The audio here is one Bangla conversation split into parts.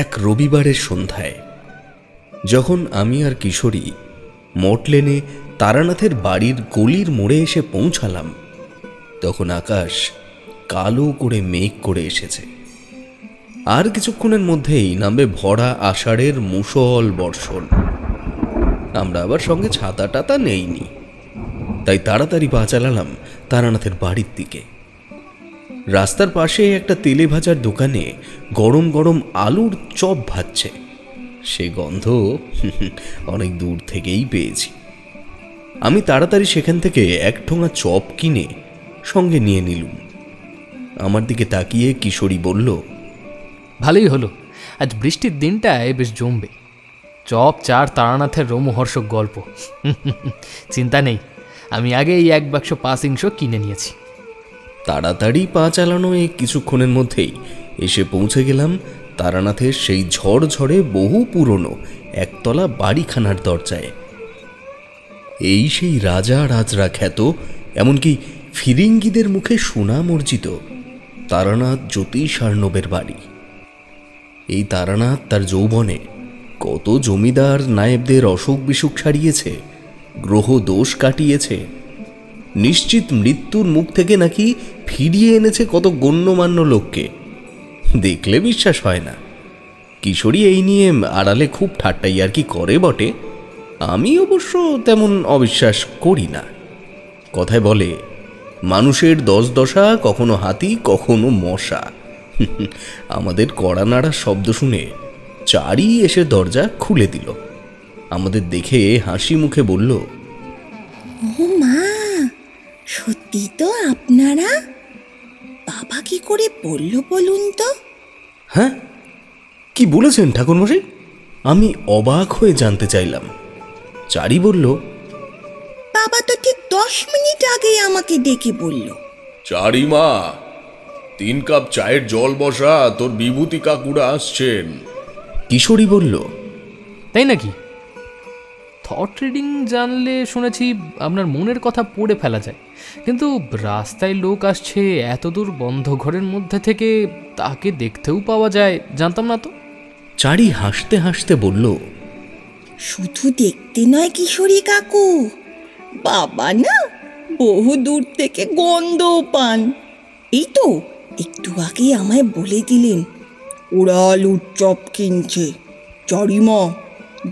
এক রবিবারের সন্ধ্যায় যখন আমি আর কিশোরী মঠ লেনে তারানাথের বাড়ির গলির মোড়ে এসে পৌঁছালাম, তখন আকাশ কালো করে মেঘ করে এসেছে। আর কিছুক্ষণের মধ্যেই নামবে ভরা আষাঢ়ের মুষল বর্ষণ। আমরা আবার সঙ্গে ছাতা টাতা নেইনি, তাই তাড়াতাড়ি পা চালালাম তারানাথের বাড়ির দিকে। রাস্তার পাশে একটা তেলে ভাজার দোকানে গরম গরম আলুর চপ ভাজছে। সে গন্ধ অনেক দূর থেকেই পেয়েছি। আমি তাড়াতাড়ি সেখান থেকে এক ঠোঙা চপ কিনে সঙ্গে নিয়ে নিলুম। আমার দিকে তাকিয়ে কিশোরী বলল, ভালোই হলো, আজ বৃষ্টির দিনটায় বেশ জমবে। চপ চার তারানাথের রোমহর্ষক গল্প। চিন্তা নেই, আমি আগে এই 1 বাক্স 5 কিনে নিয়েছি। তাড়াতাড়ি পা চালানো এই কিছুক্ষণের মধ্যেই এসে পৌঁছে গেলাম তারানাথের সেই ঝড়ঝড়ে বহু পুরনো একতলা বাড়িখানার দরজায়। এই সেই রাজা রাজরা খ্যাত, এমনকি ফিরিঙ্গিদের মুখে সুনাম অর্জিত তারানাথ জ্যোতিষার্ণবের বাড়ি। এই তারানাথ তার যৌবনে কত জমিদার নায়েবদের অসুখ বিসুখ সারিয়েছে, গ্রহ দোষ কাটিয়েছে, নিশ্চিত মৃত্যুর মুখ থেকে নাকি ফিরিয়ে এনেছে কত গণ্যমান্য লোককে। দেখলে বিশ্বাস হয় না। কিশোরী এই নিয়ে আড়ালে খুব ঠাট্টাই আর কি করে বটে, আমি অবশ্য তেমন অবিশ্বাস করি না। কথায় বলে, মানুষের 10 দশা, কখনো হাতি কখনো মশা। আমাদের কড়া নাড়া শব্দ শুনে চারি এসে দরজা খুলে দিল। আমাদের দেখে হাসি মুখে বলল, ও মা, সত্যি তো আপনারা? বাবা কি করে বলল বলুন তো? হ্যাঁ, কি বলেছেন ঠাকুরমশাই? আমি অবাক হয়ে জানতে চাইলাম। চারি বলল, বাবা তো ঠিক 10 মিনিট আগেই আমাকে ডেকে বলল, চারি মা, 3 কাপ চায়ের জল বসা, তোর বিভূতি কাকুরা আসছেন। কিশোরী বলল, তাই নাকি? থট রিডিং জানলে শুনেছি আপনার মনের কথা পড়ে ফেলা যায়, কিন্তু রাস্তায় লোক আসছে এত দূর বন্ধ ঘরের মধ্যে থেকে, তাকে দেখতেও পাওয়া যায় জানতাম না তো। চারি হাসতে হাসতে বলল, শুধু দেখতে নয় কিশোরী কাকু, বাবা না বহু দূর থেকে গন্ধও পান। এই তো একটু আগে আমায় বলে দিলেন ওরা আলুর চপ কিনছে। চারিমা,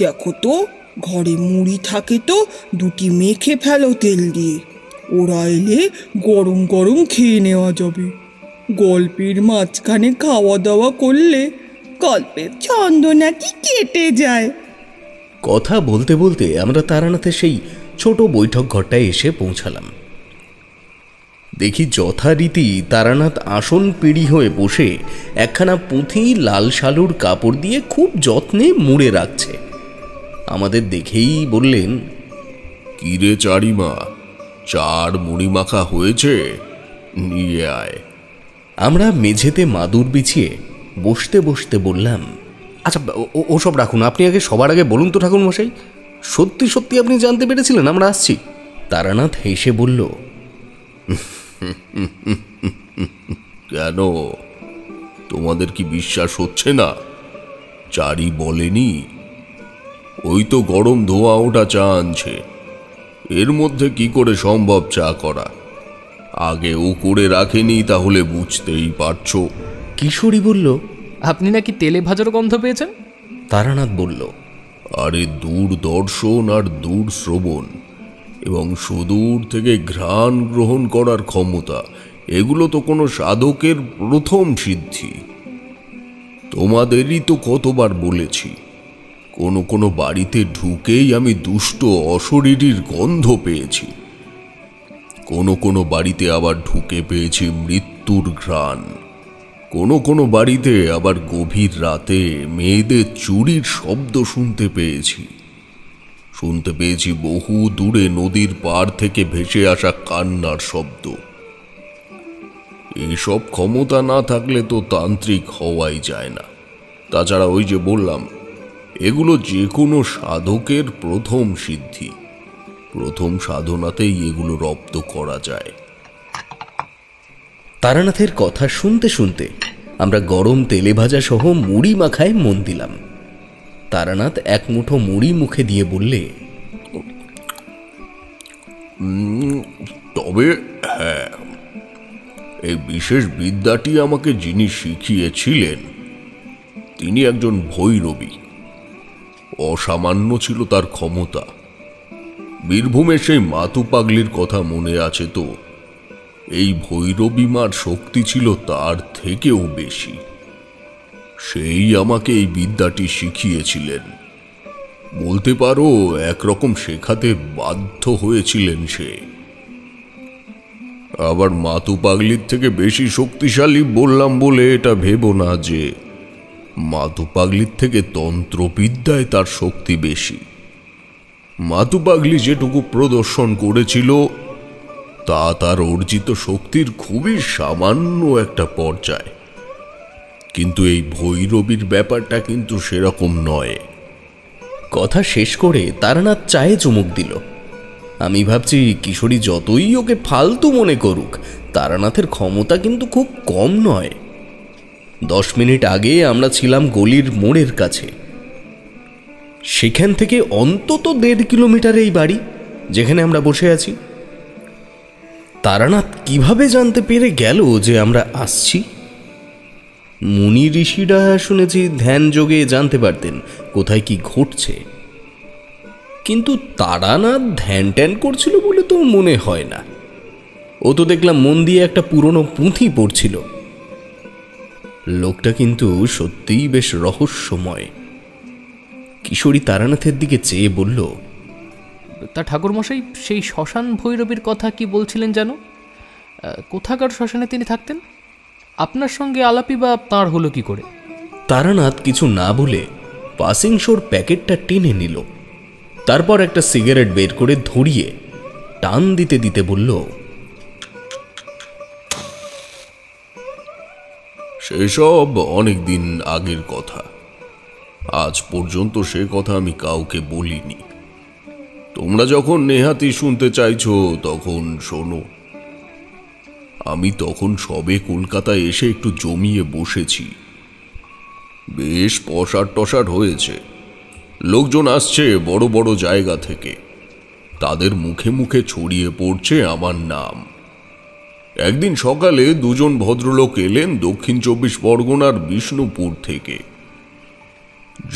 দেখো তো ঘরে মুড়ি থাকে তো 2টি মেখে ফেলো তেল দিয়ে, ওরা এলে গরম গরম খেয়ে নেওয়া যাবে। গল্পের মাঝখানে খাওয়া দাওয়া করলে গল্পের ছন্দ নাকি কেটে যায়। কথা বলতে বলতে আমরা তারানাথের সেই ছোট বৈঠক ঘরটায় এসে পৌঁছালাম। দেখি যথারীতি তারানাথ আসন পিড়ি হয়ে বসে একখানা পুঁথি লাল শালুর কাপড় দিয়ে খুব যত্নে মুড়ে রাখছে। আমাদের দেখেই বললেন, কিরে চারিমা, চার মুড়ি মাখা হয়েছে, নিয়ে আয়। আমরা মেঝেতে মাদুর বিছিয়ে বসতে বসতে বললাম, আচ্ছা ওসব রাখুন, আপনি আগে সবার আগে বলুন তো ঠাকুরমশাই, সত্যি সত্যি আপনি জানতে পেরেছিলেন আমরা আসছি? তারানাথ হেসে বলল, কেন, তোমাদের কি বিশ্বাস হচ্ছে না? চারি বলেনি? ওই তো গরম ধোয়া ওটা চা আনছে, এর মধ্যে কি করে সম্ভব চা করা? আগে ও করে রাখেনি, তাহলে বুঝতেই পারছো। কিশোরী বলল, আপনি নাকি তেলে ভাজার গন্ধ পেয়েছেন? তারানাথ বলল, আরে দূরদর্শন আর দূর শ্রবণ এবং সুদূর থেকে ঘ্রাণ গ্রহণ করার ক্ষমতা, এগুলো তো কোনো সাধকের প্রথম সিদ্ধি। তোমাদেরই তো কতবার বলেছি, কোনো কোনো বাড়িতে ঢুকেই আমি দুষ্ট অশরীরীর গন্ধ পেয়েছি, কোনো কোনো বাড়িতে আবার ঢুকে পেয়েছি মৃত্যুর ঘ্রাণ, কোনো কোনো বাড়িতে আবার গভীর রাতে মেয়েদের চুরির শব্দ শুনতে পেয়েছি বহু দূরে নদীর পার থেকে ভেসে আসা কান্নার শব্দ। এইসব ক্ষমতা না থাকলে তো তান্ত্রিক হওয়াই যায় না। তাছাড়া ওই যে বললাম, এগুলো যে কোনো সাধকের প্রথম সিদ্ধি, প্রথম সাধনাতেই এগুলো রপ্ত করা যায়। তারানাথের কথা শুনতে শুনতে আমরা গরম তেলে ভাজা সহ মুড়ি মাখায় মন দিলাম। তারানাথ এক মুঠো মুড়ি মুখে দিয়ে বললে, তবে হ্যাঁ, এই বিশেষ বিদ্যাটি আমাকে যিনি শিখিয়েছিলেন তিনি একজন ভৈরবী। অসামান্য ছিল তার ক্ষমতা। বীরভূমের সেই মাতু পাগলির কথা মনে আছে তো? এই ভৈরবী মার শক্তি ছিল তার থেকেও বেশি। সেই আমাকে এই বিদ্যাটি শিখিয়েছিলেন। বলতে পারো একরকম শেখাতে বাধ্য হয়েছিলেন সে। আবার মাতু পাগলির থেকে বেশি শক্তিশালী বললাম বলে এটা ভেবো না যে মাতু পাগলির থেকে তন্ত্রবিদ্যায় তার শক্তি বেশি। মাতু পাগলি যেটুকু প্রদর্শন করেছিল তা তার অর্জিত শক্তির খুবই সামান্য একটা পর্যায়। কিন্তু এই ভৈরবীর ব্যাপারটা কিন্তু সেরকম নয়। কথা শেষ করে তারানাথ চায়ে চুমুক দিল। আমি ভাবছি কিশোরী যতই ওকে ফালতু মনে করুক, তারানাথের ক্ষমতা কিন্তু খুব কম নয়। 10 মিনিট আগে আমরা ছিলাম গলির মোড়ের কাছে। সেখান থেকে অন্তত 1.5 কিলোমিটার এই বাড়ি যেখানে আমরা বসে আছি। তারানাথ কিভাবে জানতে পেরে গেল যে আমরা আসছি? মুনি ঋষিরা শুনেছি ধ্যান যোগে জানতে পারতেন কোথায় কি ঘটছে, কিন্তু তারানাথ ধ্যান ট্যান করছিল বলে তো মনে হয় না। ও তো দেখলাম মন দিয়ে একটা পুরনো পুঁথি পড়ছিল। লোকটা কিন্তু সত্যিই বেশ রহস্যময়। কিশোরী তারানাথের দিকে চেয়ে বলল, তা ঠাকুরমশাই, সেই শ্মশান ভৈরবীর কথা কি বলছিলেন যেন? কোথাকার শ্মশানে তিনি থাকতেন? আপনার সঙ্গে আলাপি বা তাঁর হলো কি করে? তারানাথ কিছু না বলে পাসিং শোর প্যাকেটটা টেনে নিল। তারপর একটা সিগারেট বের করে ধরিয়ে টান দিতে দিতে বলল, সেসব অনেকদিন আগের কথা। আজ পর্যন্ত সে কথা আমি কাউকে বলিনি। তোমরা যখন নেহাতি শুনতে চাইছো তখন শোনো। আমি তখন সবে কলকাতায় এসে একটু জমিয়ে বসেছি। বেশ পসার টসার হয়েছে। লোকজন আসছে বড় বড় জায়গা থেকে। তাদের মুখে মুখে ছড়িয়ে পড়ছে আমার নাম। একদিন সকালে 2 জন ভদ্রলোক এলেন দক্ষিণ 24 পরগনার বিষ্ণুপুর থেকে।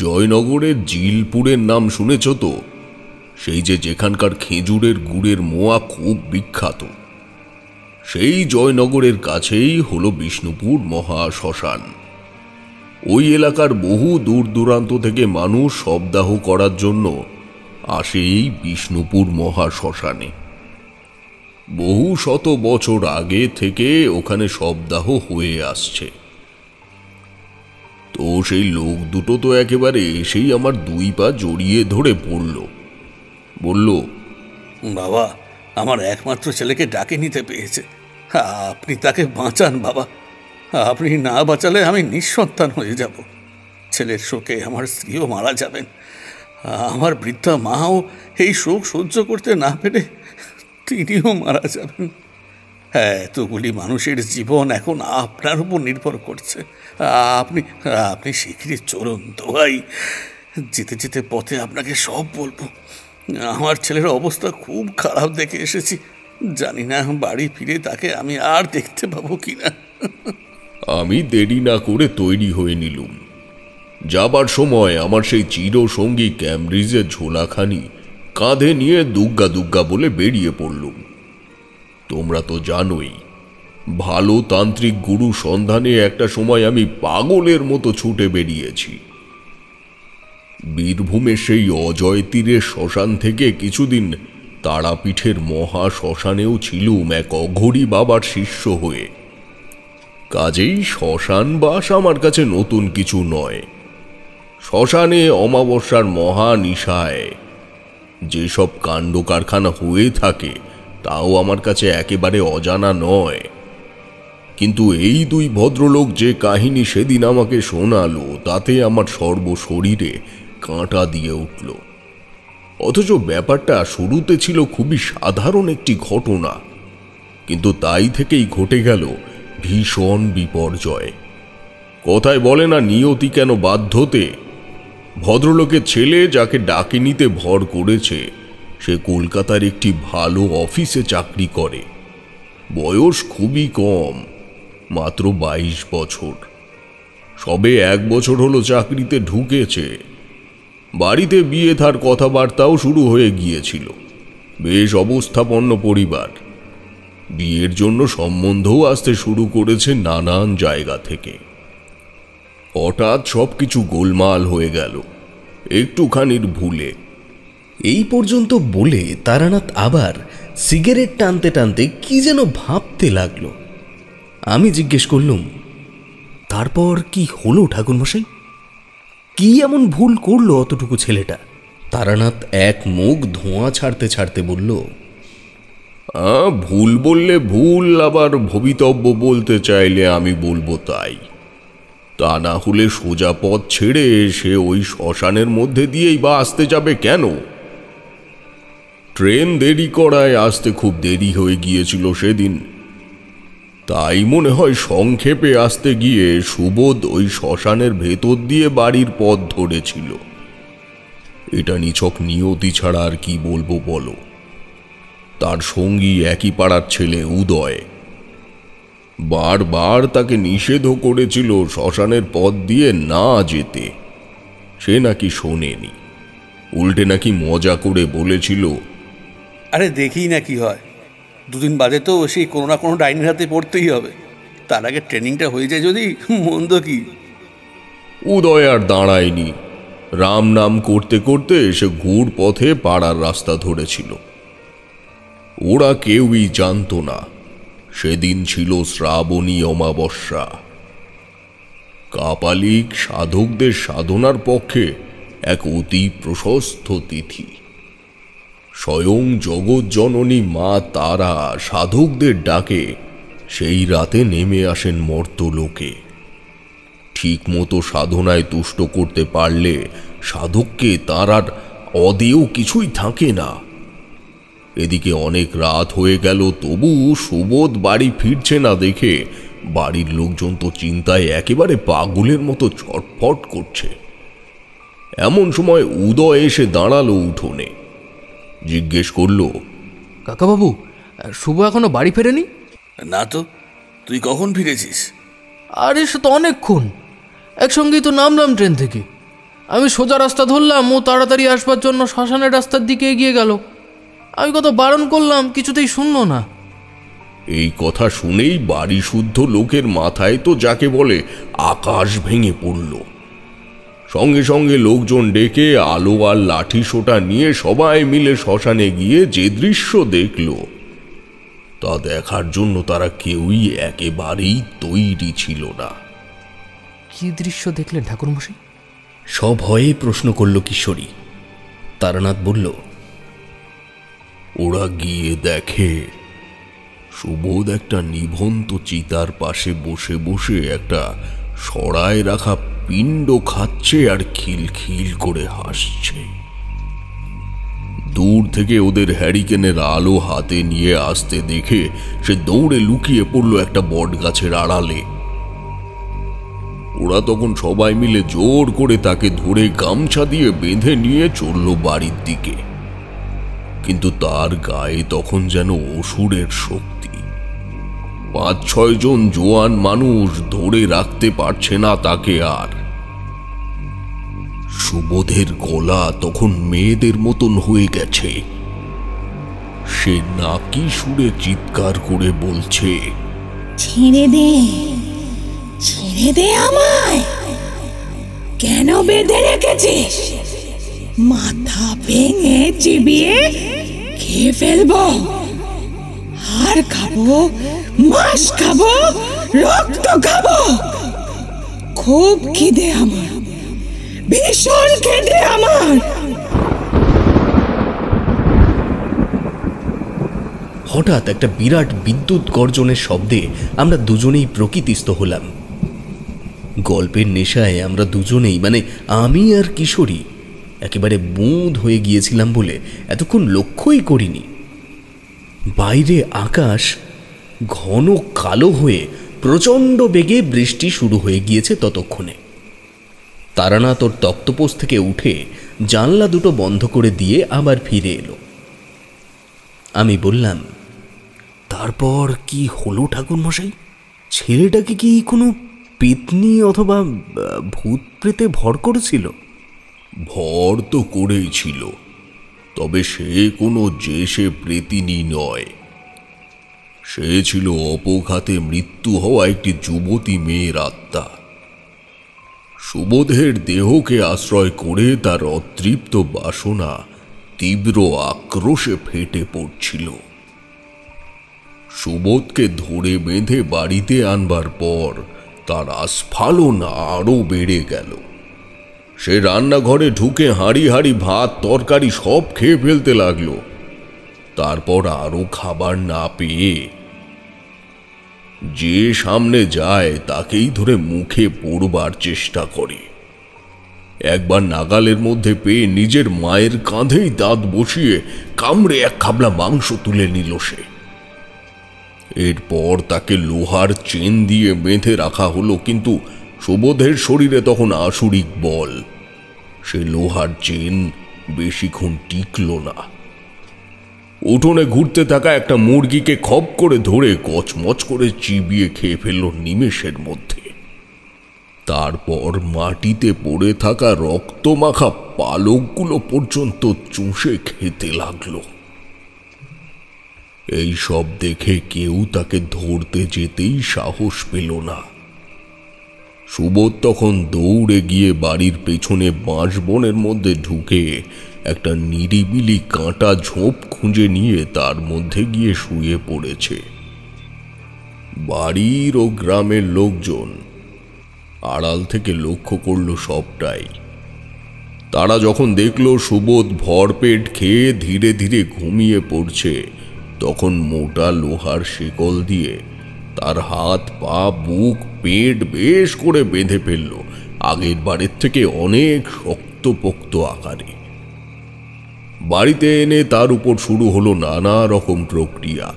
জয়নগরের জিলপুরের নাম শুনেছ তো? সেই যেখানকার খেজুরের গুড়ের মোয়া খুব বিখ্যাত। সেই জয়নগরের কাছেই হলো বিষ্ণুপুর মহাশ্মশান। ওই এলাকার বহু দূর দূরান্ত থেকে মানুষ শবদাহ করার জন্য আসে এই বিষ্ণুপুর মহাশ্মশানে। বহু শত বছর আগে থেকে ওখানে শবদাহ হয়ে আসছে। তো সেই লোক দুটো তো একেবারে এসেই আমার 2 পা জড়িয়ে ধরে পড়ল। বলল, বাবা, আমার একমাত্র ছেলেকে ডাকে নিতে পেয়েছে, আপনি তাকে বাঁচান বাবা। আপনি না বাঁচালে আমি নিঃসন্তান হয়ে যাব। ছেলের শোকে আমার স্ত্রীও মারা যাবেন। আমার বৃদ্ধা মাও এই শোক সহ্য করতে না পেরে তিনিও মারা যাবেন। এতগুলি মানুষের জীবন এখন আপনার উপর নির্ভর করছে। আপনি শিগগিরই চলুন দোহাই। যেতে যেতে পথে আপনাকে সব বলবো। আমার ছেলের অবস্থা খুব খারাপ দেখে এসেছি। জানি না বাড়ি ফিরে তাকে আমি আর দেখতে পাবো কিনা। আমি দেরি না করে তৈরি হয়ে নিলুম। যাবার সময় আমার সেই চিরসঙ্গী ক্যামব্রিজের ঝোলাখানি কাঁধে নিয়ে দুগ্গা দুগ্গা বলে বেরিয়ে পড়লুম। তোমরা তো জানোই, ভালো তান্ত্রিক গুরু সন্ধানে একটা সময় আমি পাগলের মতো ছুটে বেরিয়েছি। বীরভূমের সেই অজয় তীরের শ্মশান থেকে কিছুদিন তারাপীঠের মহা শ্মশানেও ছিলুম এক অঘরী বাবার শিষ্য হয়ে। কাজেই শ্মশান বাস আমার কাছে নতুন কিছু নয়। শ্মশানে অমাবস্যার মহা নিশায় যেসব কাণ্ড কারখানা হয়ে থাকে তাও আমার কাছে একেবারে অজানা নয়। কিন্তু এই 2 ভদ্রলোক যে কাহিনী সেদিন আমাকে শোনালো তাতে আমার সর্বশরীরে কাঁটা দিয়ে উঠল। অথচ ব্যাপারটা শুরুতে ছিল খুবই সাধারণ একটি ঘটনা, কিন্তু তাই থেকেই ঘটে গেল ভীষণ বিপর্যয়। কথায় বলে না, নিয়তি কেন বাধ্যতে। ভদ্রলোকের ছেলে যাকে ডাকে নিতে ভর করেছে সে কলকাতার একটি ভালো অফিসে চাকরি করে। বয়স খুবই কম, মাত্র 22 বছর। সবে 1 বছর হলো চাকরিতে ঢুকেছে। বাড়িতে বিয়ে থার কথাবার্তাও শুরু হয়ে গিয়েছিল। বেশ অবস্থাপন্ন পরিবার। বিয়ের জন্য সম্বন্ধও আসতে শুরু করেছে নানান জায়গা থেকে। হঠাৎ সবকিছু গোলমাল হয়ে গেল একটুখানির ভুলে। এই পর্যন্ত বলে তারানাথ আবার সিগারেট টানতে টানতে কি যেন ভাবতে লাগলো। আমি জিজ্ঞেস করলুম, তারপর কি হলো ঠাকুরমশাই? কি এমন ভুল করলো অতটুকু ছেলেটা? তারানাথ এক মুখ ধোঁয়া ছাড়তে ছাড়তে বলল, ভুল বললে ভুল, আবার ভবিতব্য বলতে চাইলে আমি বলবো তাই। তা না হলে সোজা পথ ছেড়ে সে ওই শ্মশানের মধ্যে দিয়েই বা আসতে যাবে কেন? ট্রেন দেরি করায় আসতে খুব দেরি হয়ে গিয়েছিল সেদিন। তাই মনে হয় সংক্ষেপে আসতে গিয়ে সুবোধ ওই শ্মশানের ভেতর দিয়ে বাড়ির পথ ধরেছিল। এটা নিছক নিয়তি ছাড়া আর কি বলবো বলো। তার সঙ্গী একই পাড়ার ছেলে উদয়। বারবার তাকে নিষেধও করেছিল শ্মশানের পথ দিয়ে না যেতে। সে নাকি শোনেনি, উল্টে নাকি মজা করে বলেছিল, আরে দেখি না কি হয়, 2 দিন বাদে তো সেই কোনো না কোনো ডাইনির হাতে পড়তেই হবে। তার আগে ট্রেনিংটা হয়ে যায় যদি, মন্দ কি। উদয় আর দাঁড়ায়নি। রাম নাম করতে করতে সে ঘুর পথে পাড়ার রাস্তা ধরেছিল। ওরা কেউই জানতো না সেদিন ছিল শ্রাবণী অমাবস্যা। কাপালিক সাধকদের সাধনার পক্ষে এক অতি প্রশস্ত তিথি। স্বয়ং জগৎজননী মা তারা সাধকদের ডাকে সেই রাতে নেমে আসেন মর্তলোকে। ঠিক মতো সাধনায় তুষ্ট করতে পারলে সাধককে তার আর অদেয় কিছুই থাকে না। এদিকে অনেক রাত হয়ে গেল, তবু সুবোধ বাড়ি ফিরছে না দেখে বাড়ির লোকজন তো চিন্তায় একেবারে পাগলের মতো ছটফট করছে। এমন সময় উদয় এসে দাঁড়ালো উঠোনে। জিজ্ঞেস করলো, কাকাবাবু, শুভ এখনো বাড়ি ফেরেনি? না তো, তুই কখন ফিরেছিস? আরে সে তো অনেকক্ষণ, একসঙ্গেই তো নামলাম ট্রেন থেকে। আমি সোজা রাস্তা ধরলাম, ও তাড়াতাড়ি আসবার জন্য শ্মশানের রাস্তার দিকে এগিয়ে গেল। আমি কত বারণ করলাম, কিছুতেই শুনল না। এই কথা শুনেই বাড়ি শুদ্ধ লোকের মাথায় তো যাকে বলে আকাশ ভেঙে পড়ল। সঙ্গে সঙ্গে লোকজন ডেকে আলো আর লাঠি সোটা নিয়ে সবাই মিলে শ্মশানে গিয়ে যে দৃশ্য দেখল তা দেখার জন্য তারা কেউই একেবারেই তৈরি ছিল না। কি দৃশ্য দেখলেন ঠাকুরমশাই? সভয়ে প্রশ্ন করল কিশোরী। তারানাথ বলল, ওরা গিয়ে দেখে সুবোধ একটা নিভন্ত চিতার পাশে বসে বসে একটা সরায় রাখা পিণ্ড খাচ্ছে আর খিলখিল করে হাসছে। দূর থেকে ওদের হ্যারিকেনের আলো হাতে নিয়ে আসতে দেখে সে দৌড়ে লুকিয়ে পড়ল একটা বট গাছের আড়ালে। ওরা তখন সবাই মিলে জোর করে তাকে ধরে গামছা দিয়ে বেঁধে নিয়ে চলল বাড়ির দিকে। কিন্তু তার গায়ে তখন যেন অসুরের শক্তি। 5-6 জন জোয়ান মানুষ ধরে রাখতে পারছে না তাকে আর। সুবোধের গলা তখন মেয়েদের মতন হয়ে গেছে। সে নাকি সুরে চিৎকার করে বলছে, ছেড়ে দে, ছেড়ে দে আমায়। কেন বেঁধে রেখেছিস? মাথা ভেঙে চিবিয়ে খেয়ে ফেলবো। আর খাবো, মাছ খাবো, রক্ত খাবো। খুব খিদে আমার, ভীষণ খিদে আমার। হঠাৎ একটা বিরাট বিদ্যুৎ গর্জনের শব্দে আমরা দুজনেই প্রকৃতিস্থ হলাম। গল্পের নেশায় আমরা দুজনেই, মানে আমি আর কিশোরী, একেবারে বুঁদ হয়ে গিয়েছিলাম বলে এতক্ষণ লক্ষ্যই করিনি। বাইরে আকাশ ঘন কালো হয়ে প্রচণ্ড বেগে বৃষ্টি শুরু হয়ে গিয়েছে ততক্ষণে। তারানাথ ওর তক্তপোষ থেকে উঠে জানলা দুটো বন্ধ করে দিয়ে আবার ফিরে এলো। আমি বললাম, তারপর কি হলো ঠাকুরমশাই? ছেলেটাকে কি কোনো পেতনি অথবা ভূত প্রেতে ভর করেছিল? ভর তো করেই ছিল, তবে সে কোনো যে সে প্রেতিনী নয়। সে ছিল অপঘাতে মৃত্যু হওয়া একটি যুবতী মেয়ের আত্মা। সুবোধের দেহকে আশ্রয় করে তার অতৃপ্ত বাসনা তীব্র আক্রোশে ফেটে পড়ছিল। সুবোধকে ধরে বেঁধে বাড়িতে আনবার পর তার আস্ফালন আরও বেড়ে গেল। সে রান্নাঘরে ঢুকে হাঁড়ি হাঁড়ি ভাত তরকারি সব খেয়ে ফেলতে লাগলো। তারপর আরও খাবার না পেয়ে যে সামনে যায় তাকেই ধরে মুখে পোড়বার চেষ্টা করে। একবার নাগালের মধ্যে পেয়ে নিজের মায়ের কাঁধেই দাঁত বসিয়ে কামড়ে এক খাবলা মাংস তুলে নিল সে। এরপর তাকে লোহার চেন দিয়ে বেঁধে রাখা হলো, কিন্তু সুবোধের শরীরে তখন আসুরিক বল। সে লোহার চেন বেশিক্ষণ টিকল না। উঠোনে ঘুরতে থাকা একটা মুরগিকে খপ করে ধরে কচমচ করে চিবিয়ে খেয়ে ফেলল নিমেষের মধ্যে। তারপর মাটিতে পড়ে থাকা রক্তমাখা পালকগুলো পর্যন্ত চুষে খেতে লাগলো। এই সব দেখে কেউ তাকে ধরতে যেতেই সাহস পেল না। সুবোধ তখন দৌড়ে গিয়ে বাড়ির পেছনে বাঁশবনের মধ্যে ঢুকে একটা নিরিবিলি কাঁটা ঝোপ খুঁজে নিয়ে তার মধ্যে গিয়ে শুয়ে পড়েছে। বাড়ির ও গ্রামের লোকজন আড়াল থেকে লক্ষ্য করল সবটাই। তারা যখন দেখল সুবোধ ভরপেট খেয়ে ধীরে ধীরে ঘুমিয়ে পড়ছে, তখন মোটা লোহার শিকল দিয়ে তার হাত পা বুক পেট বেশ করে বেঁধে ফেলল, আগের বারের থেকে অনেক শক্তপোক্ত আকারে। বাড়িতে এনে তার উপর শুরু হলো নানা রকম প্রক্রিয়া।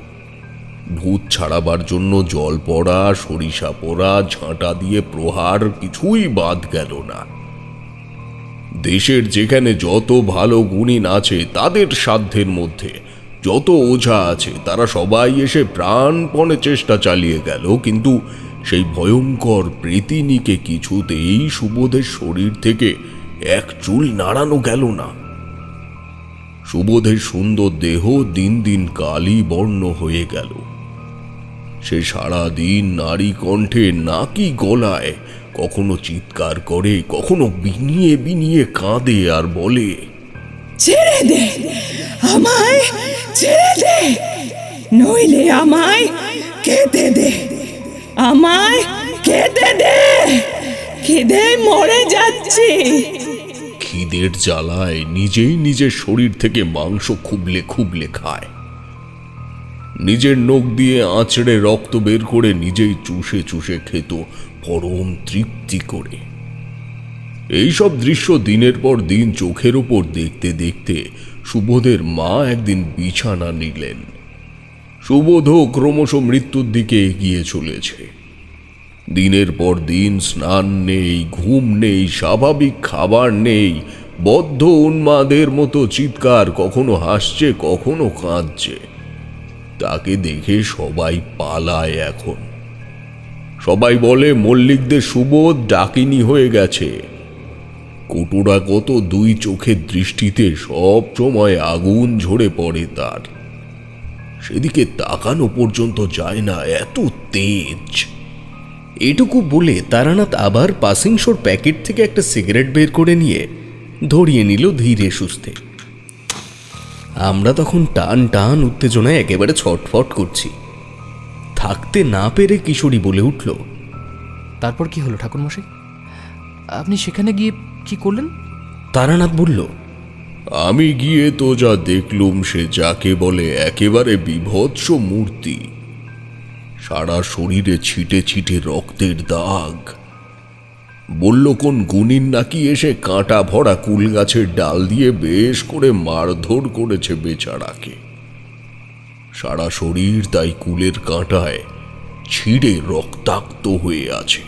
ভূত ছাড়াবার জন্য জল পড়া, সরিষা পোড়া, ঝাঁটা দিয়ে প্রহার, কিছুই বাদ গেল না। দেশের যেখানে যত ভালো গুণিন আছে তাদের সাধ্যের মধ্যে যত ওঝা আছে তারা সবাই এসে প্রাণপণে চেষ্টা চালিয়ে গেল, কিন্তু সেই ভয়ঙ্কর প্রেতিনীকে কিছুতেই সুবোধের শরীর থেকে এক চুল নাড়ানো গেল না। সুবোধের সুন্দর দেহ দিন দিন কালি বর্ণ হয়ে গেল। সে সারাদিন নারী কণ্ঠে নাকি গলায় কখনো চিৎকার করে, কখনো বিনিয়ে বিনিয়ে কাঁদে আর বলে, ছেড়ে দে আমায়, ছেড়ে দে, নইলে আমায় খেতে দে, আমায় খেতে দে, খিদে মরে যাচ্ছি। খিদের জ্বালায় নিজেই নিজের শরীর থেকে মাংস খুবলে খুবলে খায়। নিজের নখ দিয়ে আঁচড়ে রক্ত বের করে নিজেই চুষে চুষে খেত পরম তৃপ্তি করে। এইসব দৃশ্য দিনের পর দিন চোখের ওপর দেখতে দেখতে সুবোধের মা একদিন বিছানা নিলেন। সুবোধও ক্রমশ মৃত্যুর দিকে এগিয়ে চলেছে। দিনের পর দিন স্নান নেই, ঘুম নেই, স্বাভাবিক খাবার নেই, বদ্ধ উন্মাদের মতো চিৎকার, কখনো হাসছে কখনো কাঁদছে। তাকে দেখে সবাই পালায় এখন। সবাই বলে মল্লিকদের সুবোধ ডাকিনী হয়ে গেছে। কুটুরা কত দুই চোখের দৃষ্টিতে সব সময় আগুন ঝরে পড়ে তার। সেদিকে তাকানো পর্যন্ত যায় না, এত তেজ। এটুকু বলে তারানাথ আবার পাসিংশোর প্যাকেট থেকে একটা সিগারেট বের করে নিয়ে ধরিয়ে নিল ধীরে সুস্থে। আমরা তখন টান টান উত্তেজনায় একেবারে ছটফট করছি। থাকতে না পেরে কিশোরী বলে উঠল, তারপর কি হলো ঠাকুরমশাই? আপনি সেখানে গিয়ে কি করলেন? তারানাথ বলল, আমি গিয়ে তো যা দেখলুম সে যাকে বলে একেবারে বিভৎস মূর্তি। সারা শরীরে ছিটে ছিটে রক্তের দাগ। বলল কোন গুণিন নাকি এসে কাঁটা ভরা কুল গাছের ডাল দিয়ে বেশ করে মারধর করেছে বেচারাকে। সারা শরীর তাই কুলের কাঁটায় ছিঁড়ে রক্তাক্ত হয়ে আছে।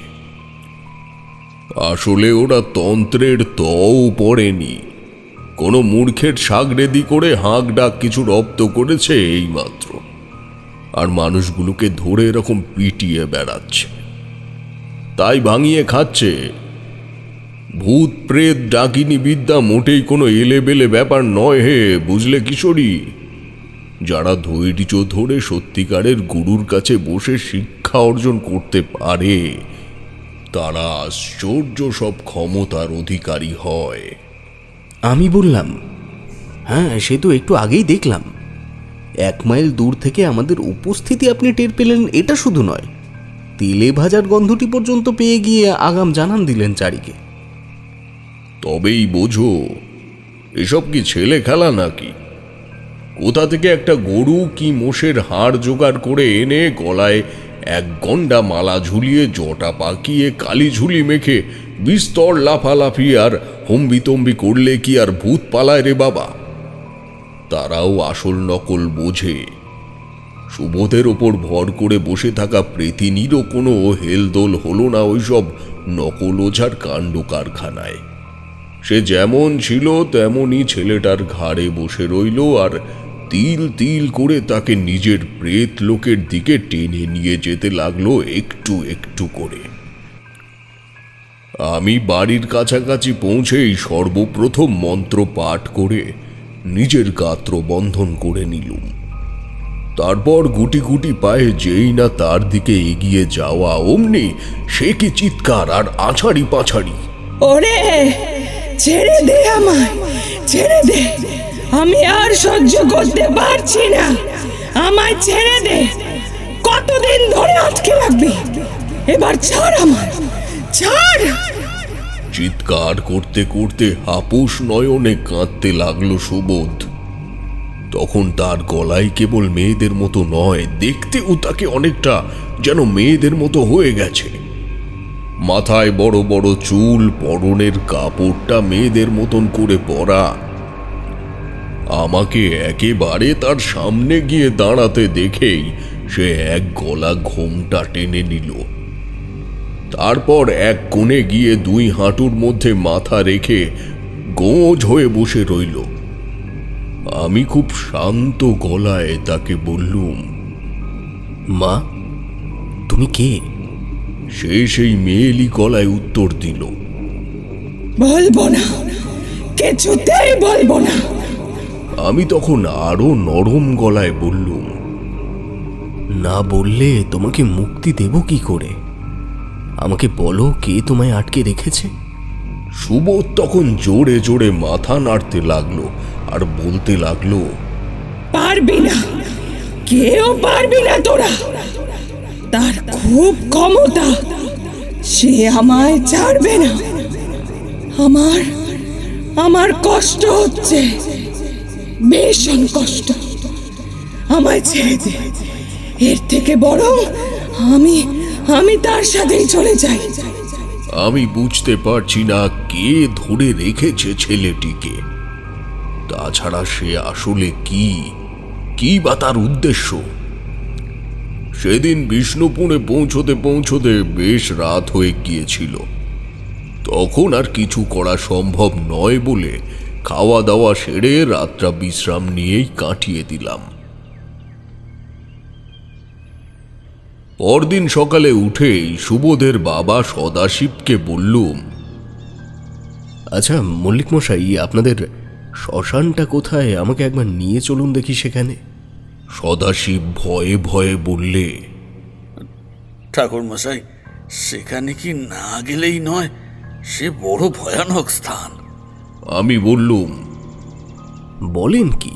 আসলে ওরা তন্ত্রের তও পড়েনি, কোনো মূর্খের সাগরেদি করে হাঁক ডাক কিছু রপ্ত করেছে এইমাত্র, আর মানুষগুলোকে ধরে এরকম পিটিয়ে বেড়াচ্ছে, তাই ভাঙিয়ে খাচ্ছে। ভূত প্রেত ডাকিনী বিদ্যা মোটেই কোনো এলেবেলে ব্যাপার নয় হে, বুঝলে কিশোরী? যারা ধৈর্য ধরে সত্যিকারের গুরুর কাছে বসে শিক্ষা অর্জন করতে পারে তারা আশ্চর্য সব ক্ষমতার অধিকারী হয়। আমি বললাম, হ্যাঁ সে তো একটু আগেই দেখলাম। 1 মাইল দূর থেকে আমাদের উপস্থিতি আপনি টের পেলেন, এটা শুধু নয়, তেলে ভাজার গন্ধটি পর্যন্ত পেয়ে গিয়ে আগাম জানান দিলেন চারিকে। তবেই বোঝো এসব কি ছেলে খেলা নাকি? কোথা থেকে একটা গরু কি মোষের হাড় জোগাড় করে এনে গলায় 1 গন্ডা মালা ঝুলিয়ে জটা পাকিয়ে কালি ঝুলি মেখে বিস্তর লাফালাফি আর হম্বিতম্বি করলে কি আর ভূত পালায় রে বাবা? তারাও আসল নকল বোঝে। সুবোধের ওপর ভর করে বসে থাকা প্রেতিনীরও কোনো হেলদোল হলো না ওইসব নকল ওঝার কাণ্ড কারখানায়। সে যেমন ছিল তেমনই ছেলেটার ঘাড়ে বসে রইল আর তিল তিল করে তাকে নিজের প্রেত লোকের দিকে টেনে নিয়ে যেতে লাগলো একটু একটু করে। আমি বাড়ির কাছাকাছি পৌঁছেই সর্বপ্রথম মন্ত্র পাঠ করে নিজের গাত্র বন্ধন করে নিলুম। তারপর গুটি গুটি পায়ে যেই না তার দিকে এগিয়ে যাওয়া, অমনি সে কি চিৎকার আর আছাড়ি পাছাড়ি! ওরে ছেড়ে দে আমায়, ছেড়ে দে, আমি আর সহ্য করতে পারছি না, আমায় ছেড়ে দে। কতদিন ধরে আটকে রাখবি? এবার ছাড় আমায়, ছাড়। চিৎকার করতে করতে হাপুস নয়নে কাঁদতে লাগলো সুবোধ। তখন তার গলায় কেবল মেয়েদের মতো নয়, দেখতেও তাকে অনেকটা যেন মেয়েদের মতো হয়ে গেছে। মাথায় বড় বড় চুল, পরনের কাপড়টা মেয়েদের মতন করে পরা। আমাকে একেবারে তার সামনে গিয়ে দাঁড়াতে দেখেই সে 1 গলা ঘোমটা টেনে নিল। তারপর এক কোণে গিয়ে 2 হাঁটুর মধ্যে মাথা রেখে গোঁজ হয়ে বসে রইল। আমি খুব শান্ত গলায় তাকে বললুম, মা তুমি কে? সে সেই মেয়েলি গলায় উত্তর দিল, বলবো না, কিছুতেই বলবো না। আমি তখন আরো নরম গলায় বললুম, না বললে তোমাকে মুক্তি দেব কি করে? আমাকে বলো, কে তোমায় আটকে রেখেছে? সুবোধ তখন জোরে জোরে মাথা নাড়তে লাগলো আর বলতে লাগলো, পারবি না, কেউ পারবি না তোরা। তার খুব ক্ষমতা, সে আমায় ছাড়বে না। আমার কষ্ট হচ্ছে, ভীষণ কষ্ট, আমায় ছেড়ে দে। এর থেকে বরং আমি তার সাথেই চলে যাই। আমি বুঝতে পারছি না কে ধরে রেখেছে ছেলেটিকে। তাছাড়া সে আসলে কি বা তার উদ্দেশ্য। সেদিন বিষ্ণুপুরে পৌঁছতে পৌঁছতে বেশ রাত হয়ে গিয়েছিল। তখন আর কিছু করা সম্ভব নয় বলে খাওয়া দাওয়া সেরে রাতটা বিশ্রাম নিয়েই কাটিয়ে দিলাম। পরদিন সকালে উঠেই সুবোধের বাবা সদাশিবকে বললুম, আচ্ছা মল্লিক মশাই, আপনাদের শ্মশানটা কোথায়? আমাকে একবার নিয়ে চলুন দেখি সেখানে। সদাশিব ভয়ে ভয়ে বললে, ঠাকুর মশাই, সেখানে কি না গেলেই নয়, সে বড় ভয়ানক স্থান। আমি বললুম, বলেন কি?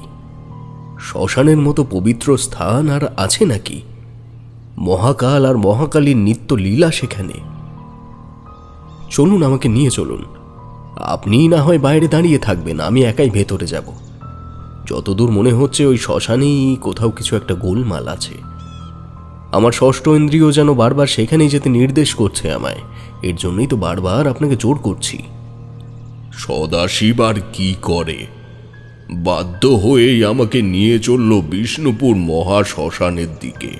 শ্মশানের মতো পবিত্র স্থান আর আছে নাকি? মহাকাল আর মহাকালীর নিত্য লীলা সেখানে। চলুন, আমাকে নিয়ে চলুন। আপনি না হয় বাইরে দাঁড়িয়ে থাকবেন, আমি একাই ভেতরে যাব। যতদূর মনে হচ্ছে ওই শ্মশানেই কোথাও কিছু একটা গোলমাল আছে। আমার ষষ্ঠ ইন্দ্রিয় যেন বারবার সেখানেই যেতে নির্দেশ করছে আমায়। এর জন্যই তো বারবার আপনাকে জোর করছি। সদাশিব আর কি করে, বাধ্য হয়েই আমাকে নিয়ে চলল বিষ্ণুপুর মহা শ্মশানের দিকে।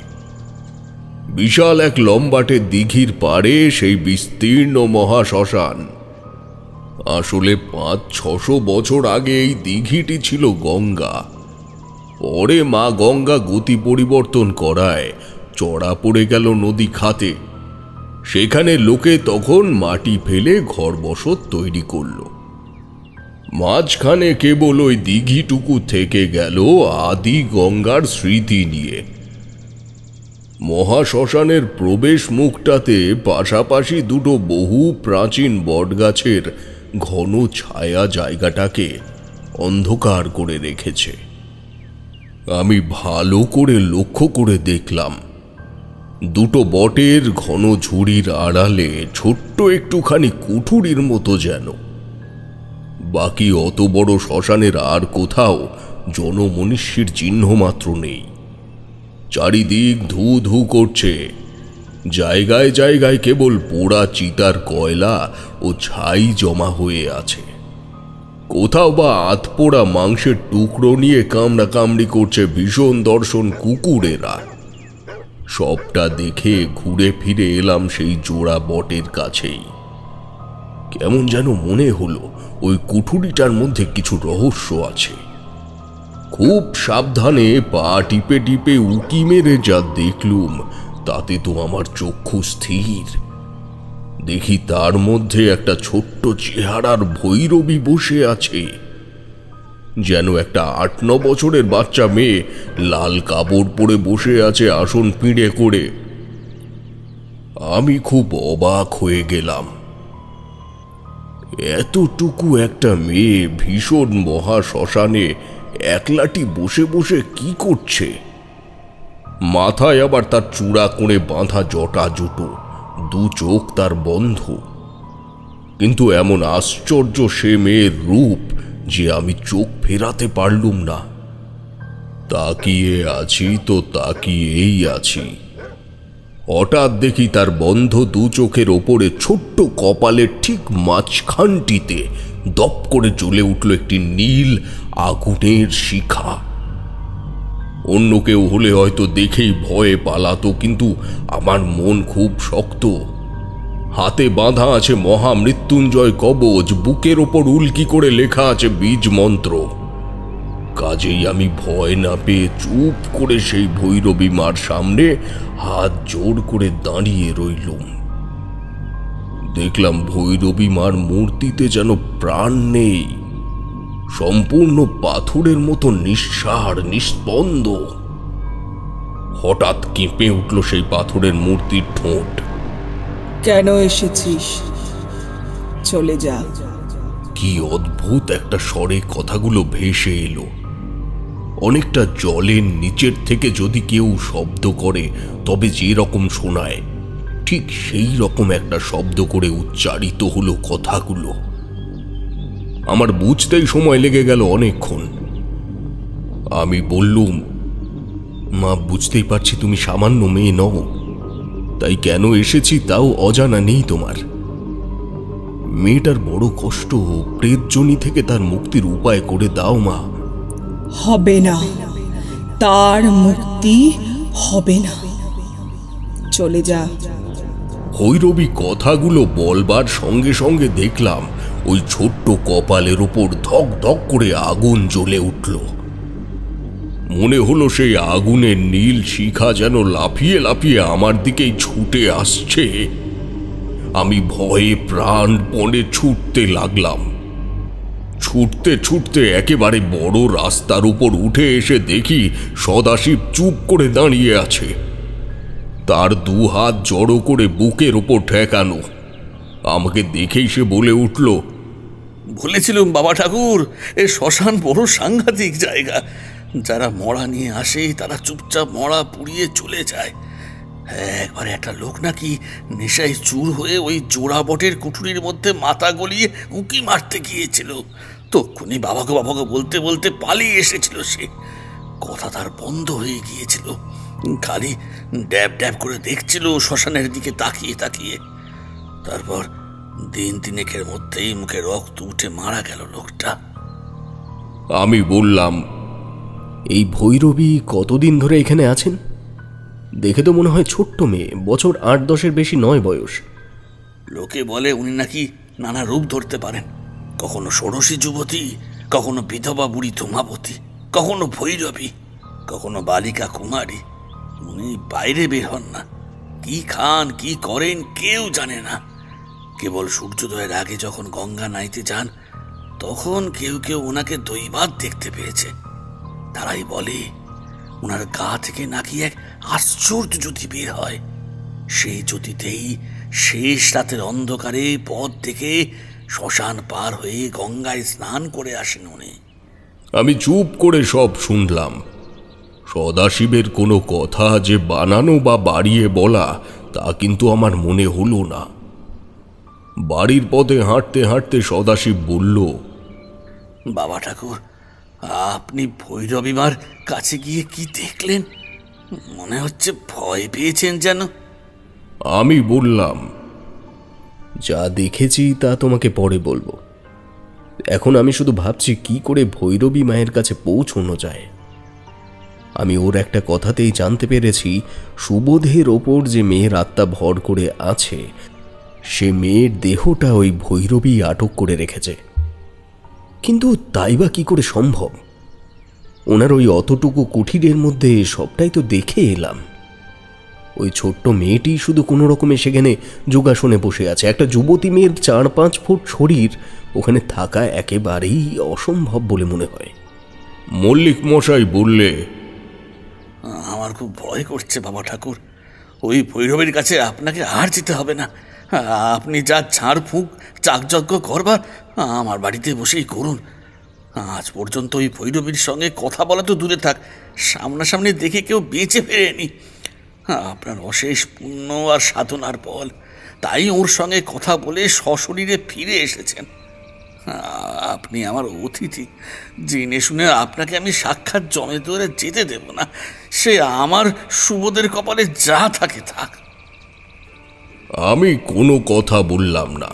বিশাল এক লম্বাটে দিঘির পাড়ে সেই বিস্তীর্ণ মহাশ্মশান। আসলে 500-600 বছর আগে এই দিঘিটি ছিল গঙ্গা। পরে মা গঙ্গা গতি পরিবর্তন করায় চড়া পড়ে গেল নদী খাতে। সেখানে লোকে তখন মাটি ফেলে ঘর বসত তৈরি করল। মাঝখানে কেবল ওই দিঘিটুকু থেকে গেল আদি গঙ্গার স্মৃতি নিয়ে। মহাশ্মশানের প্রবেশ মুখটাতে পাশাপাশি দুটো বহু প্রাচীন বটগাছের ঘন ছায়া জায়গাটাকে অন্ধকার করে রেখেছে। আমি ভালো করে লক্ষ্য করে দেখলাম, দুটো বটের ঘন ঝুড়ির আড়ালে ছোট্ট একটুখানি কুঠুরির মতো যেন। বাকি অত বড় শ্মশানের আর কোথাও জনমনুষ্যের চিহ্ন মাত্র নেই। চারিদিক ধু ধু করছে। জায়গায় জায়গায় কেবল পোড়া চিতার কয়লা ও ছাই জমা হয়ে আছে। কোথাও বা আধপোড়া মাংসের টুকরো নিয়ে কামড়া কামড়ি করছে ভীষণ দর্শন কুকুরেরা। সবটা দেখে ঘুরে ফিরে এলাম সেই জোড়া বটের কাছেই। কেমন যেন মনে হলো ওই কুঠুরিটার মধ্যে কিছু রহস্য আছে। খুব সাবধানে পা টিপে টিপে উকি মেরে যা দেখলুম তাতে তো আমার চক্ষু স্থির। দেখি তার মধ্যে একটা ছোট্ট চেহারার ভৈরবী বসে আছে, যেন একটা 8-9 বছরের বাচ্চা মেয়ে লাল কাপড় পরে বসে আছে আসন পিঁড়ে করে। আমি খুব অবাক হয়ে গেলাম। এতটুকু একটা মেয়ে ভীষণ মহা শ্মশানে একলাটি বসে বসে কি করছে? মাথায় আবার তার চূড়া করে বাঁধা জটা জুটো, দু চোখ তার বন্ধ। কিন্তু এমন আশ্চর্য সে মেয়ের রূপ যে আমি চোখ ফেরাতে পারলুম না। তাকিয়ে আছি তো তাকিয়েই আছি। হঠাৎ দেখি তার বন্ধ দু চোখের ওপরে ছোট্ট কপালের ঠিক মাঝখানটিতে দপ করে জ্বলে উঠল একটি নীল আগুনের শিখা। অন্য কেউ হলে হয়তো দেখেই ভয়ে পালাতো, কিন্তু আমার মন খুব শক্ত। হাতে বাঁধা আছে মহামৃত্যুঞ্জয় কবচ, বুকের ওপর উল্কি করে লেখা আছে বীজ মন্ত্র। কাজেই আমি ভয় না পেয়ে চুপ করে সেই ভৈরবী মার সামনে হাত জোড় করে দাঁড়িয়ে রইলুম। দেখলাম ভৈরবী মার মূর্তিতে যেন প্রাণ নেই, সম্পূর্ণ পাথরের মতো নিঃসাড় নিস্পন্দ। হঠাৎ কেঁপে উঠল সেই পাথরের মূর্তির ঠোঁট। কেন এসেছিস? চলে যা। কি অদ্ভুত একটা স্বরে কথাগুলো ভেসে এলো। অনেকটা জলের নিচের থেকে যদি কেউ শব্দ করে তবে যে রকম শোনায়, ঠিক সেই রকম একটা শব্দ করে উচ্চারিত হলো কথাগুলো। আমার বুঝতেই সময় লেগে গেল অনেকক্ষণ। আমি বললুম, মা, বুঝতেই পারছি তুমি সামান্য মেয়ে নও, তাই কেন এসেছি তাও অজানা নেই তোমার। মেয়েটার বড় কষ্ট, প্রেতজনি থেকে তার মুক্তির উপায় করে দাও মা। হবে না, তার মুক্তি হবে না। চলে যা। ভৈরবী কথাগুলো বলবার সঙ্গে সঙ্গে দেখলাম ওই ছোট্ট কপালের উপর ধক ধক করে আগুন জ্বলে উঠল। মনে হলো সেই আগুনের নীল শিখা যেন লাফিয়ে লাফিয়ে আমার দিকেই ছুটে আসছে। আমি ভয়ে প্রাণপণে ছুটতে লাগলাম। ছুটতে ছুটতে একেবারে বড় রাস্তার উপর উঠে এসে দেখি সদাশিব চুপ করে দাঁড়িয়ে আছে, তার দু হাত জড়ো করে বুকের ওপর ঠেকানো। আমাকে দেখেই সে বলে উঠল, বলেছিলুম বাবা ঠাকুর, এ শ্মশান বড় সাংঘাতিক জায়গা। যারা মরা নিয়ে আসে তারা চুপচাপ মরা পুড়িয়ে চলে যায়। একবার একটা লোক নাকি নেশায় চুর হয়ে ওই জোড়া বটের কুঠুরির মধ্যে মাথা গলিয়ে উঁকি মারতে গিয়েছিল। তক্ষুনি বাবাকে বাবাকে বলতে বলতে পালিয়ে এসেছিল সে। কথা তার বন্ধ হয়ে গিয়েছিল, খালি ড্যাব ড্যাব করে দেখছিল শ্মশানের দিকে তাকিয়ে তাকিয়ে। তারপর 3-3 মধ্যেই মুখে রক্ত উঠে মারা গেল লোকটা। আমি বললাম, এই ভৈরবী কতদিন ধরে এখানে আছেন? দেখে তো মনে হয় ছোট্ট মেয়ে, বছর 8-10-এর বেশি নয় বয়স। লোকে বলে উনি নাকি নানা রূপ ধরতে পারেন, কখনো ষোড়শী যুবতী, কখনো বিধবা বুড়ি ধূমাবতী, কখনো ভৈরবী, কখনো বালিকা কুমারী। উনি বাইরে বের হন না, কি খান কি করেন কেউ জানে না। কেবল সূর্যোদয়ের আগে যখন গঙ্গা নাইতে যান, তখন কেউ কেউ ওনাকে দৈবাত দেখতে পেয়েছে। তারাই বলে ওনার গা থেকে নাকি এক আশ্চর্য জ্যোতি বের হয়। সেই জ্যোতিতেই শেষ রাতের অন্ধকারে পথ থেকে শ্মশান পার হয়ে গঙ্গায় স্নান করে আসেন উনি। আমি চুপ করে সব শুনলাম। সদাশিবের কোনো কথা যে বানানো বা বাড়িয়ে বলা, তা কিন্তু আমার মনে হলো না। বাড়ির পথে হাঁটতে হাঁটতে সদাশিব বলল, বাবা ঠাকুর, আপনি ভৈরবী মার কাছে গিয়ে কি দেখলেন? মনে হচ্ছে ভয় পেয়েছেন যেন। আমি বললাম, যা দেখেছি তা তোমাকে পরে বলবো। এখন আমি শুধু ভাবছি কি করে ভৈরবী মায়ের কাছে পৌঁছানো যায়। আমি ওর একটা কথাতেই জানতে পেরেছি, সুবোধের ওপর যে মেয়ের আত্মা ভর করে আছে, সে মেয়ের দেহটা ওই ভৈরবী আটক করে রেখেছে। কিন্তু তাই বা কি করে সম্ভব? ওনার ওই অতটুকু কুঠিরের মধ্যে সবটাই তো দেখে এলাম। ওই ছোট্ট মেয়েটি শুধু কোনো রকমে সেখানে যোগাসনে বসে আছে। একটা যুবতী মেয়ের 4-5 ফুট শরীর ওখানে থাকা একেবারেই অসম্ভব বলে মনে হয়। মল্লিক মশাই বললে, আমার খুব ভয় করছে বাবা ঠাকুর। ওই ভৈরবের কাছে আপনাকে আর যেতে হবে না। আপনি যা ঝাড় ফুঁক চাকযজ্ঞ করবার আমার বাড়িতে বসেই করুন। আজ পর্যন্ত ওই ভৈরবীর সঙ্গে কথা বলা তো দূরে থাক, সামনাসামনি দেখে কেউ বেঁচে ফেরেনি। আপনার অশেষ পুণ্য আর সাধনার ফল, তাই ওর সঙ্গে কথা বলে সশরীরে ফিরে এসেছেন। আপনি আমার অতিথি, জেনে শুনে আপনাকে আমি সাক্ষাৎ জমে ধরে যেতে দেব না। সে আমার সুবোধের কপালে যা থাকে থাক। আমি কোনো কথা বললাম না।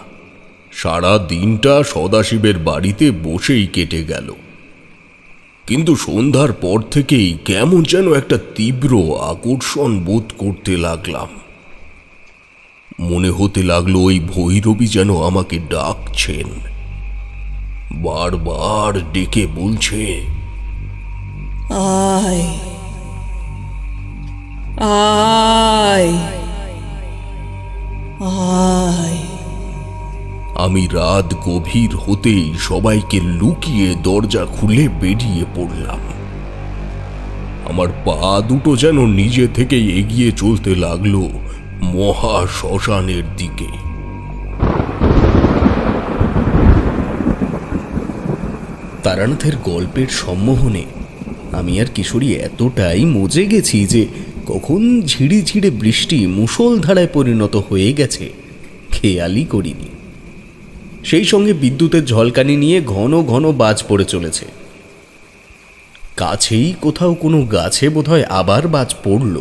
সারা দিনটা সদাশিবের বাড়িতে বসেই কেটে গেল। কিন্তু সন্ধ্যার পর থেকেই কেমন যেন একটা তীব্র আকর্ষণ বোধ করতে লাগলাম। মনে হতে লাগলো ওই ভৈরবী যেন আমাকে ডাকছেন, বারবার ডেকে বলছে, আয় আয় আয়। আমি রাত গভীর হতেই সবাইকে লুকিয়ে দরজা খুলে বেরিয়ে পড়লাম। আমার পা দুটো যেন নিজে থেকেই এগিয়ে চলতে লাগলো মহা শ্মশানের দিকে। তারানাথের গল্পের সম্মোহনে আমি আর কিশোরী এতটাই মজে গেছি যে কখন ঝিড়ি ঝিড়ে বৃষ্টি মুষলধারায় পরিণত হয়ে গেছে খেয়ালই করিনি। সেই সঙ্গে বিদ্যুতের ঝলকানি নিয়ে ঘন ঘন বাজ পড়ে চলেছে। কাছেই কোথাও কোনো গাছে বোধহয় আবার বাজ পড়ল।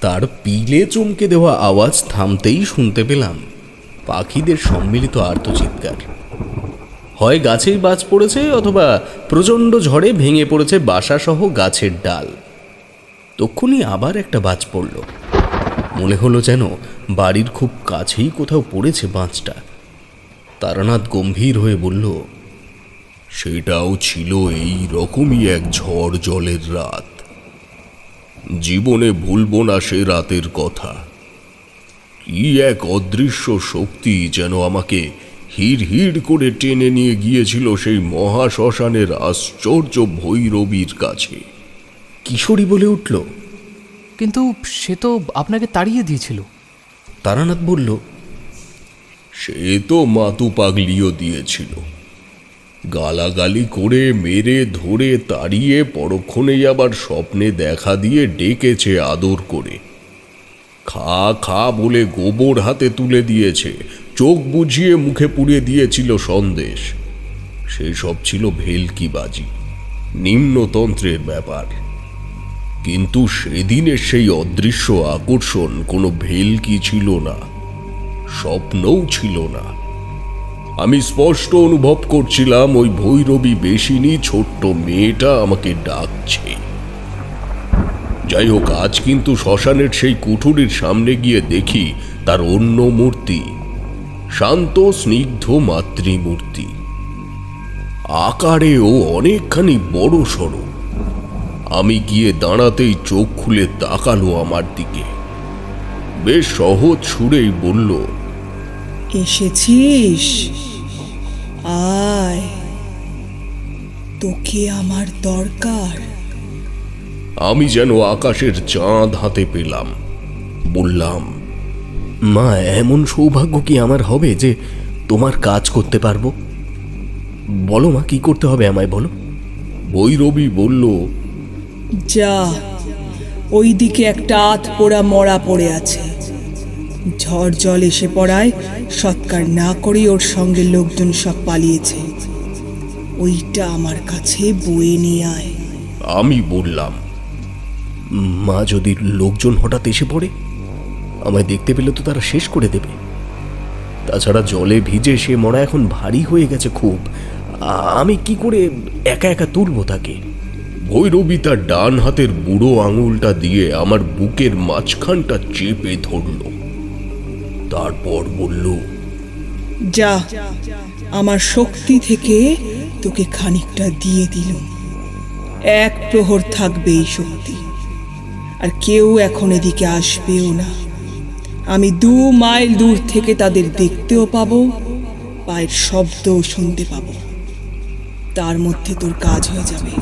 তার পিলে চমকে দেওয়া আওয়াজ থামতেই শুনতে পেলাম পাখিদের সম্মিলিত আর্তচিৎকার। হয় গাছেই বাজ পড়েছে, অথবা প্রচণ্ড ঝড়ে ভেঙে পড়েছে বাসাসহ গাছের ডাল। তক্ষুনি আবার একটা বাজ পড়ল। মনে হলো যেন বাড়ির খুব কাছেই কোথাও পড়েছে বাজটা। তারানাথ গম্ভীর হয়ে বলল, সেটাও ছিল এই রকমই এক ঝড় জলের রাত। জীবনে ভুলব না সে রাতের কথা। কি এক অদৃশ্য শক্তি যেন আমাকে হিড় হিড় করে টেনে নিয়ে গিয়েছিল সেই মহাশ্মশানের আশ্চর্য ভৈরবীর কাছে। কিশোরী বলে উঠল, কিন্তু সে তো আপনাকে তাড়িয়ে দিয়েছিল। তারানাথ বলল, সে তো মাতু পাগলিও দিয়েছিল। গালাগালি করে মেরে ধরে তাড়িয়ে পরক্ষণেই আবার স্বপ্নে দেখা দিয়ে ডেকেছে আদর করে। খা খা বলে গোবর হাতে তুলে দিয়েছে, চোখ বুঝিয়ে মুখে পুড়িয়ে দিয়েছিল সন্দেশ। সেসব ছিল ভেলকিবাজি, নিম্নতন্ত্রের ব্যাপার। কিন্তু সেদিনের সেই অদৃশ্য আকর্ষণ কোনো ভেলকি ছিল না, স্বপ্নও ছিল না। আমি স্পষ্ট অনুভব করছিলাম ওই ভৈরবী বেশিনী ছোট্ট মেয়েটা আমাকে ডাকছে। যাই হোক, আজ কিন্তু শ্মশানের সেই কুঠুরির সামনে গিয়ে দেখি তার অন্য মূর্তি, শান্ত স্নিগ্ধ মাতৃমূর্তি, আকারেও অনেকখানি বড় সড়ো। আমি গিয়ে দাঁড়াতেই চোখ খুলে তাকালো আমার দিকে, বেশ সহজ সুরেই বলল, এসেছিস? আয়, তোকে আমার দরকার। আমি যেন আকাশের চাঁদ হাতে পেলাম। বললাম, মা, এমন সৌভাগ্য কি আমার হবে যে তোমার কাজ করতে পারবো? বলো মা, কি করতে হবে আমায় বলো। ভৈরবী বলল, যা, ওই দিকে একটা আত পোড়া মরা পড়ে আছে। ঝড় জল এসে পড়ায় সৎকার না করেই ওর সঙ্গে লোকজন সব পালিয়েছে। ওইটা আমার কাছে বয়ে নিয়ে আয়। আমি বললাম, মা, যদি লোকজন হঠাৎ এসে পড়ে, আমায় দেখতে পেলে তো তারা শেষ করে দেবে। তাছাড়া জলে ভিজে সে মরা এখন ভারী হয়ে গেছে খুব। আমি কি করে একা একা তুলবো তাকে? ভৈরবী তার ডান হাতের বুড়ো আঙুলটা দিয়ে আমার বুকের মাঝখানটা চেপে ধরল। তারপর বলল, যা, আমার শক্তি থেকে তোকে খানিকটা দিয়ে দিলুম। এক প্রহর থাকবে এই শক্তি, আর কেউ এখন এদিকে আসবেও না। আমি 2 মাইল দূর থেকে তাদের দেখতেও পাবো, পায়ের শব্দও শুনতে পাবো। তার মধ্যে তোর কাজ হয়ে যাবে।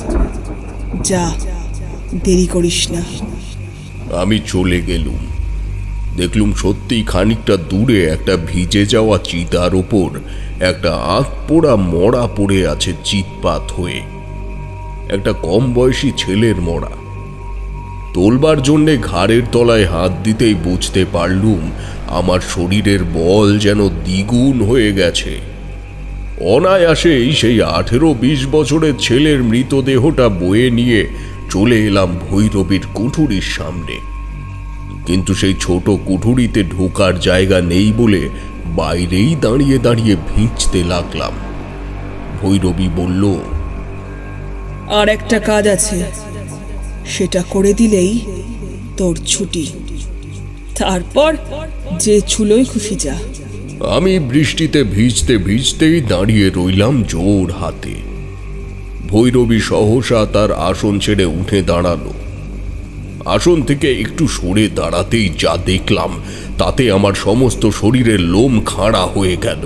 যা, দেরি করিস না। আমি চলে গেলুম। দেখলুম সত্যিই খানিকটা দূরে একটা ভিজে যাওয়া চিতার ওপর একটা আঁক পোড়া মরা পড়ে আছে চিৎপাত হয়ে। একটা কম বয়সী ছেলের মরা। তোলবার জন্যে ঘাড়ের তলায় হাত দিতেই বুঝতে পারলুম আমার শরীরের বল যেন দ্বিগুণ হয়ে গেছে। অনায়াসেই সেই 18-20 বছরের ছেলের মৃতদেহটা বয়ে নিয়ে চলে এলাম ভৈরবীর কুঠুরির সামনে। কিন্তু সেই ছোট কুঠুরিতে ঢোকার জায়গা নেই বলে বাইরেই দাঁড়িয়ে দাঁড়িয়ে ভিঁচতে লাগলাম। ভৈরবী বলল, আর একটা কাজ আছে, সেটা করে দিলেই তোর ছুটি। তারপর যে ছুলোই খুশি যা। আমি বৃষ্টিতে ভিজতে ভিজতেই দাঁড়িয়ে রইলাম জোর হাতে। ভৈরবী সহসা তার আসন ছেড়ে উঠে দাঁড়ালো। আসন থেকে একটু সরে দাঁড়াতেই যা দেখলাম তাতে আমার সমস্ত শরীরের লোম খাড়া হয়ে গেল।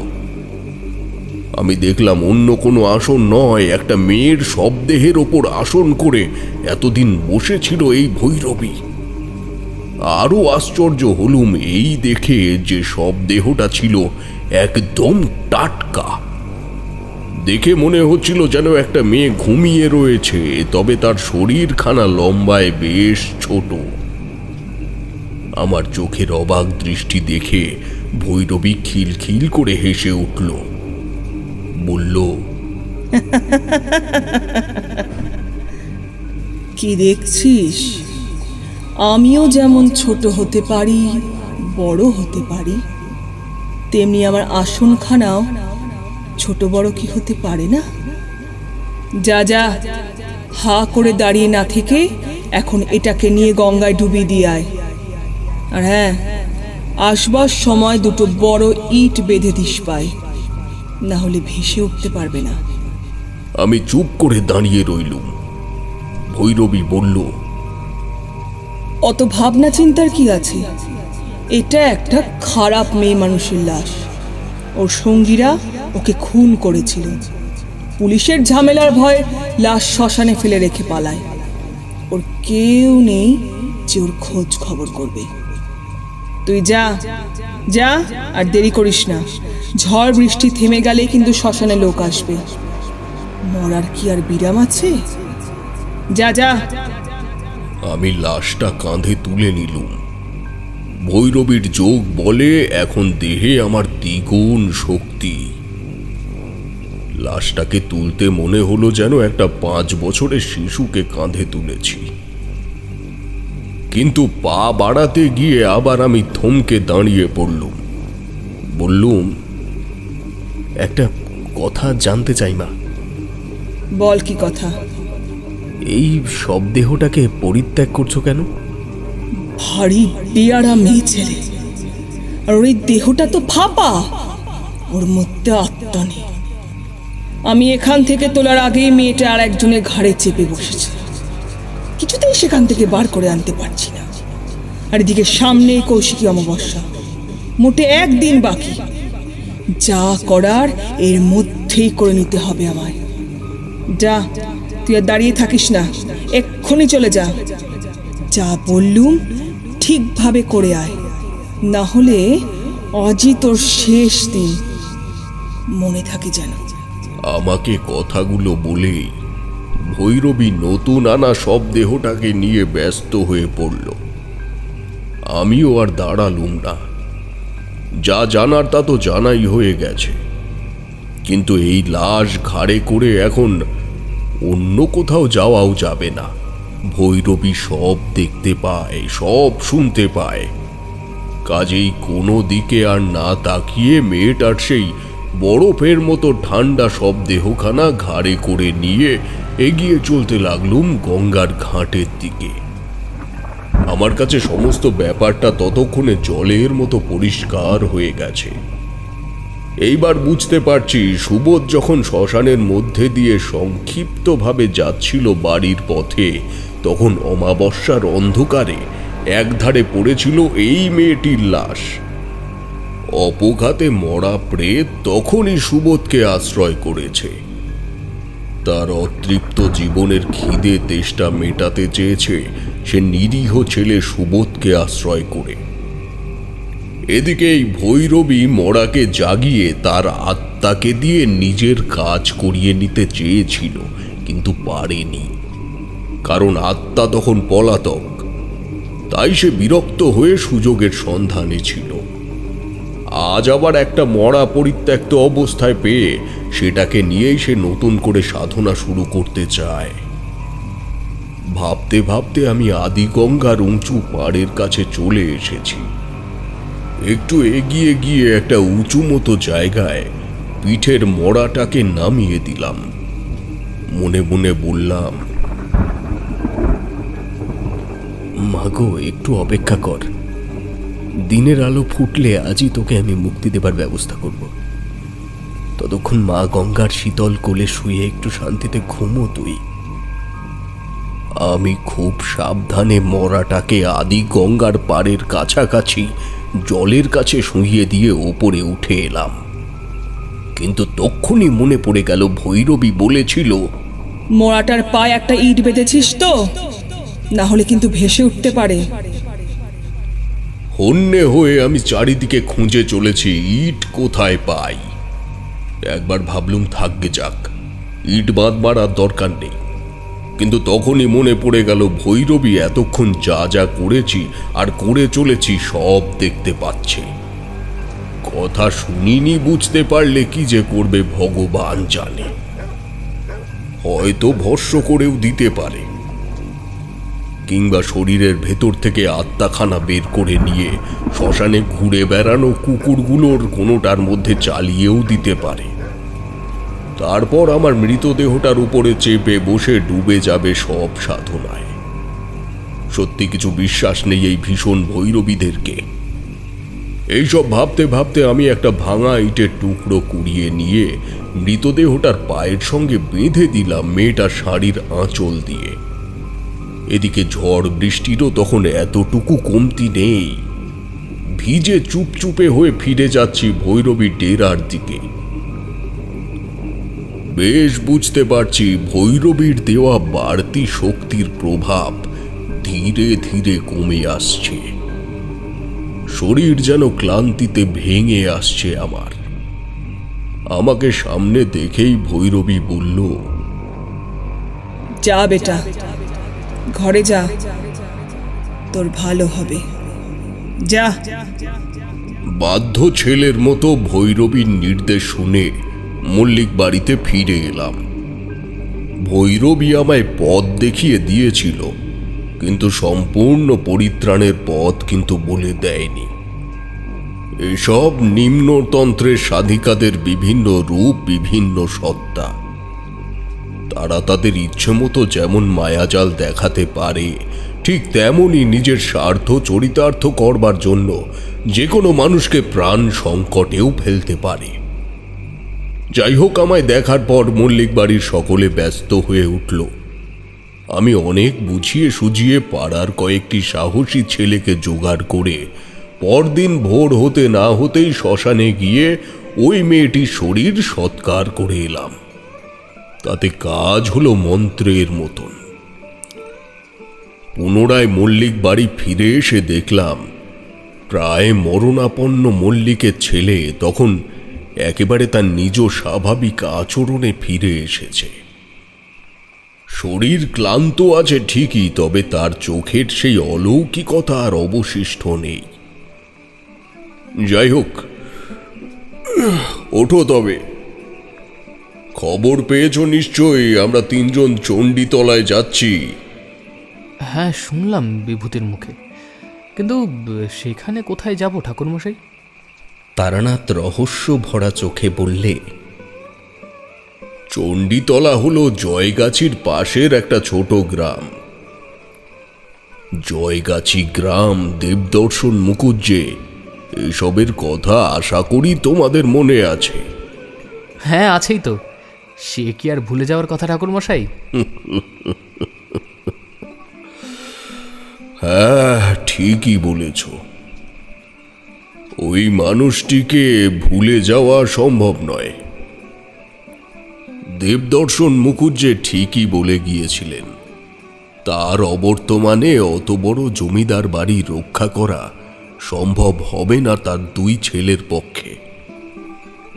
আমি দেখলাম অন্য কোনো আসন নয়, একটা মেয়ের শবদেহের ওপর আসন করে এতদিন বসেছিল এই ভৈরবী। আরো আশ্চর্য হলুম এই দেখে যে শবদেহটা ছিল একদম টাটকা। দেখে মনে হচ্ছিল যেন একটা মেয়ে ঘুমিয়ে রয়েছে, তবে তার শরীরখানা লম্বায় বেশ ছোট। আমার চোখের অবাক দৃষ্টি দেখে ভৈরবী খিলখিল করে হেসে উঠল। বলল, কি দেখছিস? আমিও যেমন ছোট হতে পারি, বড় হতে পারি, তেমনি আমার আসনখানাও ছোট বড় কি হতে পারে না? যা যা, হা করে দাঁড়িয়ে না থেকে এখন এটাকে নিয়ে গঙ্গায় ডুবিয়ে দিয়ে আয়। আর হ্যাঁ, আসবার সময় 2 বড় ইট বেঁধে দিস পায়, না হলে ভেসে উঠতে পারবে না। আমি চুপ করে দাঁড়িয়ে রইলুম। ভৈরবী বলল, অত ভাবনা চিন্তার কি আছে? এটা একটা খারাপ মেয়ে মানুষের লাশ। ওর সঙ্গীরা ওকে খুন করেছিল। পুলিশের ঝামেলার ভয়ে লাশ শ্মশানে ফেলে রেখে পালায়। ওর কেউ নেই যে ওর খোঁজ খবর করবে। তুই যা যা, আর দেরি করিস না। ঝড় বৃষ্টি থেমে গেলে কিন্তু শ্মশানে লোক আসবে। মরার কি আর বিরাম আছে? যা যা। আমি লাশটা কাঁধে তুলে নিলুম। ভৈরবীর যোগ বলে এখন দেহে আমার দ্বিগুণ শক্তি। লাশটাকে তুলতে মনে হলো যেন একটা 5 বছরের শিশুকে কাঁধে তুলেছি। কিন্তু পা বাড়াতে গিয়ে আবার আমি থমকে দাঁড়িয়ে পড়লুম। বললুম, একটা কথা জানতে চাই মা। বল, কি কথা? এই সব দেহটাকে পরিত্যাগ করছো কেন? ভারী বেয়ারা মেয়ে ছেলে, আর ওই দেহটা তো ফাঁপা, ওর মধ্যে আত্মা নেই। আমি এখান থেকে তোলার আগেই মেয়েটা আর একজনের ঘাড়ে চেপে বসেছে, কিছুতেই সেখান থেকে বার করে আনতে পারছি না। আর এদিকে সামনেই কৌশিকী অমাবস্যা, মোটে একদিন বাকি। যা করার এর মধ্যেই করে নিতে হবে আমায়। যা, তুই আর দাঁড়িয়ে থাকিস না, এক্ষুনি চলে যা। যা বললুম ঠিকভাবে করে আয়, না হলে আজই তোর শেষ দিন, মনে থাকে যেন। আমাকে কথাগুলো বলেই ভৈরবী নতুন আনা সব দেহটাকে নিয়ে ব্যস্ত হয়ে পড়ল। আমিও আর দাঁড়ালুম না। যা জানার তা তো জানাই হয়ে গেছে, কিন্তু এই লাশ ঘাড়ে করে এখন অন্য কোথাও যাওয়াও যাবে না। ভৈরবী সব দেখতে পায়, সব শুনতে পায়। কাজেই কোনো দিকে আর না তাকিয়ে মেয়েটার সেই বরফের মতো ঠান্ডা সব দেহখানা ঘাড়ে করে নিয়ে এগিয়ে চলতে লাগলুম গঙ্গার ঘাটের দিকে। আমার কাছে সমস্ত ব্যাপারটা ততক্ষণে জলের মতো পরিষ্কার হয়ে গেছে। এইবার বুঝতে পারছি, সুবোধ যখন শ্মশানের মধ্যে দিয়ে সংক্ষিপ্তভাবে যাচ্ছিল বাড়ির পথে, তখন অমাবস্যার অন্ধকারে একধারে পড়েছিল এই মেয়েটির লাশ। অপঘাতে মরা প্রেত তখনই সুবোধকে আশ্রয় করেছে। তার অতৃপ্ত জীবনের খিদে তেষ্টা মেটাতে চেয়েছে সে নিরীহ ছেলে সুবোধকে আশ্রয় করে। এদিকে এই ভৈরবী মরাকে জাগিয়ে তার আত্মাকে দিয়ে নিজের কাজ করিয়ে নিতে চেয়েছিল, কিন্তু পারেনি, কারণ আত্মা তখন পলাতক। তাই সে বিরক্ত হয়ে সুযোগের সন্ধানে ছিল। আজ আবার একটা মরা পরিত্যক্ত অবস্থায় পেয়ে সেটাকে নিয়েই সে নতুন করে সাধনা শুরু করতে চায়। ভাবতে ভাবতে আমি আদি গঙ্গার উঁচু পাড়ের কাছে চলে এসেছি। একটু এগিয়ে গিয়ে একটা উঁচু মতো জায়গায় পিঠের মড়াটাকে নামিয়ে দিলাম। মনে মনে বললাম, মাগো, একটু অপেক্ষা কর। দিনের আলো ফুটলে আজই তোকে আমি মুক্তি দেবার ব্যবস্থা করব। ততক্ষণ মা গঙ্গার শীতল কোলে শুয়ে একটু শান্তিতে ঘুমো তুই। আমি খুব সাবধানে মরাটাকে আদি গঙ্গার পাড়ের কাছাকাছি জলের কাছে শুইয়ে দিয়ে ওপরে উঠে এলাম। কিন্তু তক্ষুনি মনে পড়ে গেল ভৈরবী বলেছিল, মোড়াটার পায়ে একটা ইট বেঁধেছিস তো, না হলে কিন্তু ভেসে উঠতে পারে। হন্যে হয়ে আমি চারিদিকে খুঁজে চলেছি ইট কোথায় পাই। একবার ভাবলুম থাকবে যাক, ইট বাঁধবার আর দরকার নেই। কিন্তু তখনই মনে পড়ে গেল ভৈরবী এতক্ষণ যা যা করেছি আর করে চলেছি সব দেখতে পাচ্ছে। কথা শুনিনি, বুঝতে পারলে কি যে করবে ভগবান জানে। হয়তো ভস্ম করেও দিতে পারে, কিংবা শরীরের ভেতর থেকে আত্মাখানা বের করে নিয়ে শ্মশানে ঘুরে বেড়ানো কুকুরগুলোর কোনোটার মধ্যে চালিয়েও দিতে পারে। তারপর আমার মৃতদেহটার উপরে চেপে বসে ডুবে যাবে সব সাধনায়। সত্যি কিছু বিশ্বাস নেই এই ভীষণ ভৈরবীদেরকে। এইসব ভাবতে ভাবতে আমি একটা ভাঙা ইটের টুকরো কুড়িয়ে নিয়ে মৃতদেহটার পায়ের সঙ্গে বেঁধে দিলাম মেয়েটার শাড়ির আঁচল দিয়ে। এদিকে ঝড় বৃষ্টিরও তখন এতটুকু কমতি নেই। ভিজে চুপচুপে হয়ে ফিরে যাচ্ছি ভৈরবী ডেরার দিকে। বেশ বুঝতে পারছি ভৈরবীর দেওয়া বাড়তি শক্তির প্রভাব ধীরে ধীরে কমে আসছে। শরীর যেন ক্লান্তিতে ভেঙে আসছে আমার। আমাকে সামনে দেখেই ভৈরবী বলল, যা বেটা, ঘরে যা, তোর ভালো হবে, যা। বাধ্য ছেলের মতো ভৈরবীর নির্দেশ শুনে মল্লিক বাড়িতে ফিরে এলাম। ভৈরবী আমায় পথ দেখিয়ে দিয়েছিল, কিন্তু সম্পূর্ণ পরিত্রাণের পথ কিন্তু বলে দেয়নি। এসব নিম্নতন্ত্রের সাধিকাদের বিভিন্ন রূপ, বিভিন্ন সত্তা। তারা তাদের ইচ্ছে মতো যেমন মায়াজাল দেখাতে পারে, ঠিক তেমনই নিজের স্বার্থ চরিতার্থ করবার জন্য যে কোনো মানুষকে প্রাণ সংকটেও ফেলতে পারে। যাই হোক, আমায় দেখার পর মল্লিক বাড়ির সকলে ব্যস্ত হয়ে উঠল। আমি অনেক বুঝিয়ে সুঝিয়ে পাড়ার কয়েকটি সাহসী ছেলেকে জোগাড় করে পরদিন ভোর হতে না হতেই শ্মশানে গিয়ে ওই মেয়েটির শরীর সৎকার করে এলাম। তাতে কাজ হলো মন্ত্রের মতন। পুনরায় মল্লিক বাড়ি ফিরে এসে দেখলাম প্রায় মরণাপন্ন মল্লিকের ছেলে তখন একেবারে তার নিজ স্বাভাবিক আচরণে ফিরে এসেছে। শরীর ক্লান্ত আছে ঠিকই, তবে তার চোখের সেই অলৌকিকতা আর অবশিষ্ট নেই। যাই হোক, ওঠো তবে। খবর পেয়েছ নিশ্চয়ই, আমরা 3 জন চণ্ডীতলায় যাচ্ছি। হ্যাঁ, শুনলাম বিভূতির মুখে, কিন্তু সেখানে কোথায় যাব ঠাকুরমশাই? তারানাথ রহস্য ভরা চোখে বললে, চণ্ডীতলা হলো জয়গাছির পাশের একটা ছোট গ্রাম। জয়গাছি গ্রাম, দেবদর্শন মুকুজ্জে, এসবের কথা আশা করি তোমাদের মনে আছে। হ্যাঁ, আছেই তো। সে কি আর ভুলে যাওয়ার কথা ঠাকুরমশাই? হ্যাঁ, ঠিকই বলেছ। ওই মানুষটিকে ভুলে যাওয়া সম্ভব নয়। দেবদর্শন মুকুজ্জে ঠিকই বলে গিয়েছিলেন, তার অবর্তমানে অত বড় জমিদার বাড়ি রক্ষা করা সম্ভব হবে না তার 2 ছেলের পক্ষে।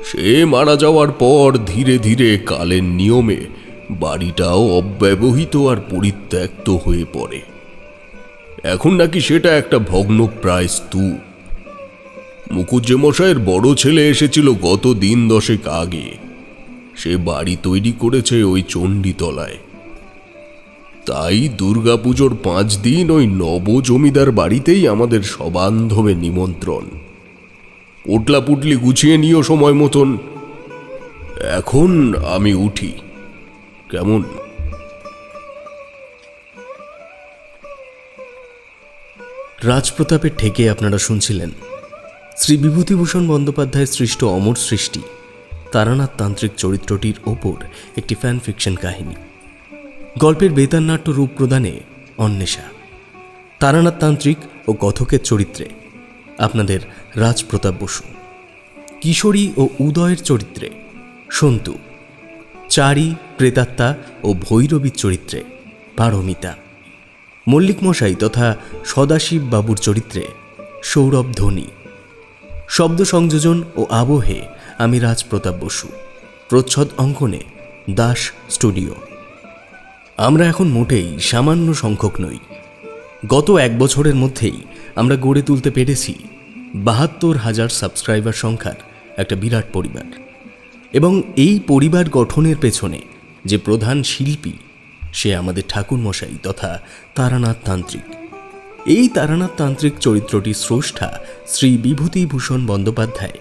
সে মারা যাওয়ার পর ধীরে ধীরে কালের নিয়মে বাড়িটাও অব্যবহৃত আর পরিত্যক্ত হয়ে পড়ে। এখন নাকি সেটা একটা ভগ্নপ্রায় স্তূপ। মুকুজ্জে মশাইয়ের বড় ছেলে এসেছিল গত দিন 10 আগে। সে বাড়ি তৈরি করেছে ওই চণ্ডীতলায়। তাই দুর্গাপুজোর 5 দিন ওই নব জমিদার বাড়িতেই আমাদের সবান্ধবে নিমন্ত্রণ। পোটলা পুটলি গুছিয়ে নিও সময় মতন। এখন আমি উঠি, কেমন? রাজপ্রতাপের ঠেকে আপনারা শুনছিলেন শ্রী বিভূতিভূষণ বন্দ্যোপাধ্যায়ের সৃষ্ট অমর সৃষ্টি তারানাথ তান্ত্রিক চরিত্রটির ওপর একটি ফ্যান ফিকশন কাহিনী। গল্পের বেতারনাট্য রূপ প্রদানে অন্বেষা, তারানাথ তান্ত্রিক ও কথকের চরিত্রে আপনাদের রাজপ্রতাপ বসু, কিশোরী ও উদয়ের চরিত্রে সন্তু, চারি, প্রেতাত্মা ও ভৈরবীর চরিত্রে পারমিতা, মল্লিক মশাই তথা সদাশিব বাবুর চরিত্রে সৌরভ ধোনি। শব্দ সংযোজন ও আবহে আমি রাজপ্রতাপ বসু, প্রচ্ছদ অঙ্কনে দাস স্টুডিও। আমরা এখন মোটেই সামান্য সংখ্যক নই। গত 1 বছরের মধ্যেই আমরা গড়ে তুলতে পেরেছি 72,000 সাবস্ক্রাইবার সংখ্যার একটা বিরাট পরিবার। এবং এই পরিবার গঠনের পেছনে যে প্রধান শিল্পী সে আমাদের ঠাকুরমশাই তথা তারানাথ তান্ত্রিক। এই তারানাথ তান্ত্রিক চরিত্রটির স্রষ্টা শ্রী বিভূতিভূষণ বন্দ্যোপাধ্যায়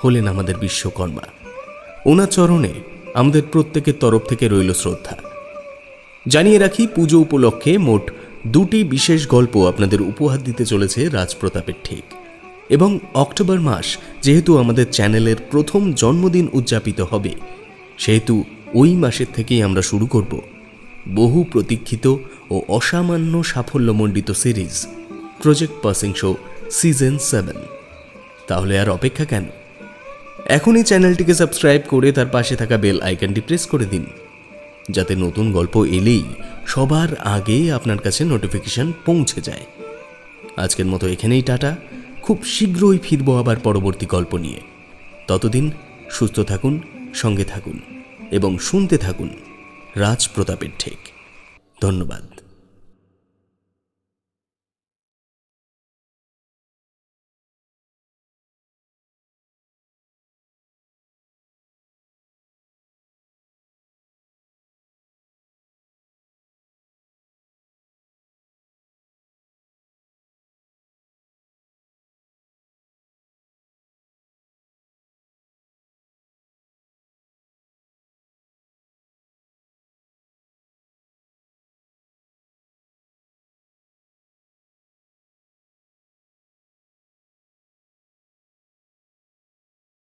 হলেন আমাদের বিশ্বকর্মা। ওনার চরণে আমাদের প্রত্যেকের তরফ থেকে রইল শ্রদ্ধা। জানিয়ে রাখি, পুজো উপলক্ষে মোট 2টি বিশেষ গল্প আপনাদের উপহার দিতে চলেছে রাজপ্রতাপের ঠেক। এবং অক্টোবর মাস যেহেতু আমাদের চ্যানেলের প্রথম জন্মদিন উদযাপিত হবে, সেহেতু ওই মাসের থেকেই আমরা শুরু করব বহু প্রতীক্ষিত ও অসামান্য সাফল্যমণ্ডিত series project passing show season 7। তাহলে আর অপেক্ষা কেন? এখনই চ্যানেলটিকে সাবস্ক্রাইব করে তার পাশে থাকা বেল আইকনটি প্রেস করে দিন, যাতে নতুন গল্প এলেই সবার আগে আপনার কাছে নোটিফিকেশন পৌঁছে যায়। আজকের মতো এখানেই টাটা। খুব শীঘ্রই ফিরব আবার পরবর্তী গল্প নিয়ে। ততদিন সুস্থ থাকুন, সঙ্গে থাকুন এবং শুনতে থাকুন রাজপ্রতাপের ঠেক। ধন্যবাদ।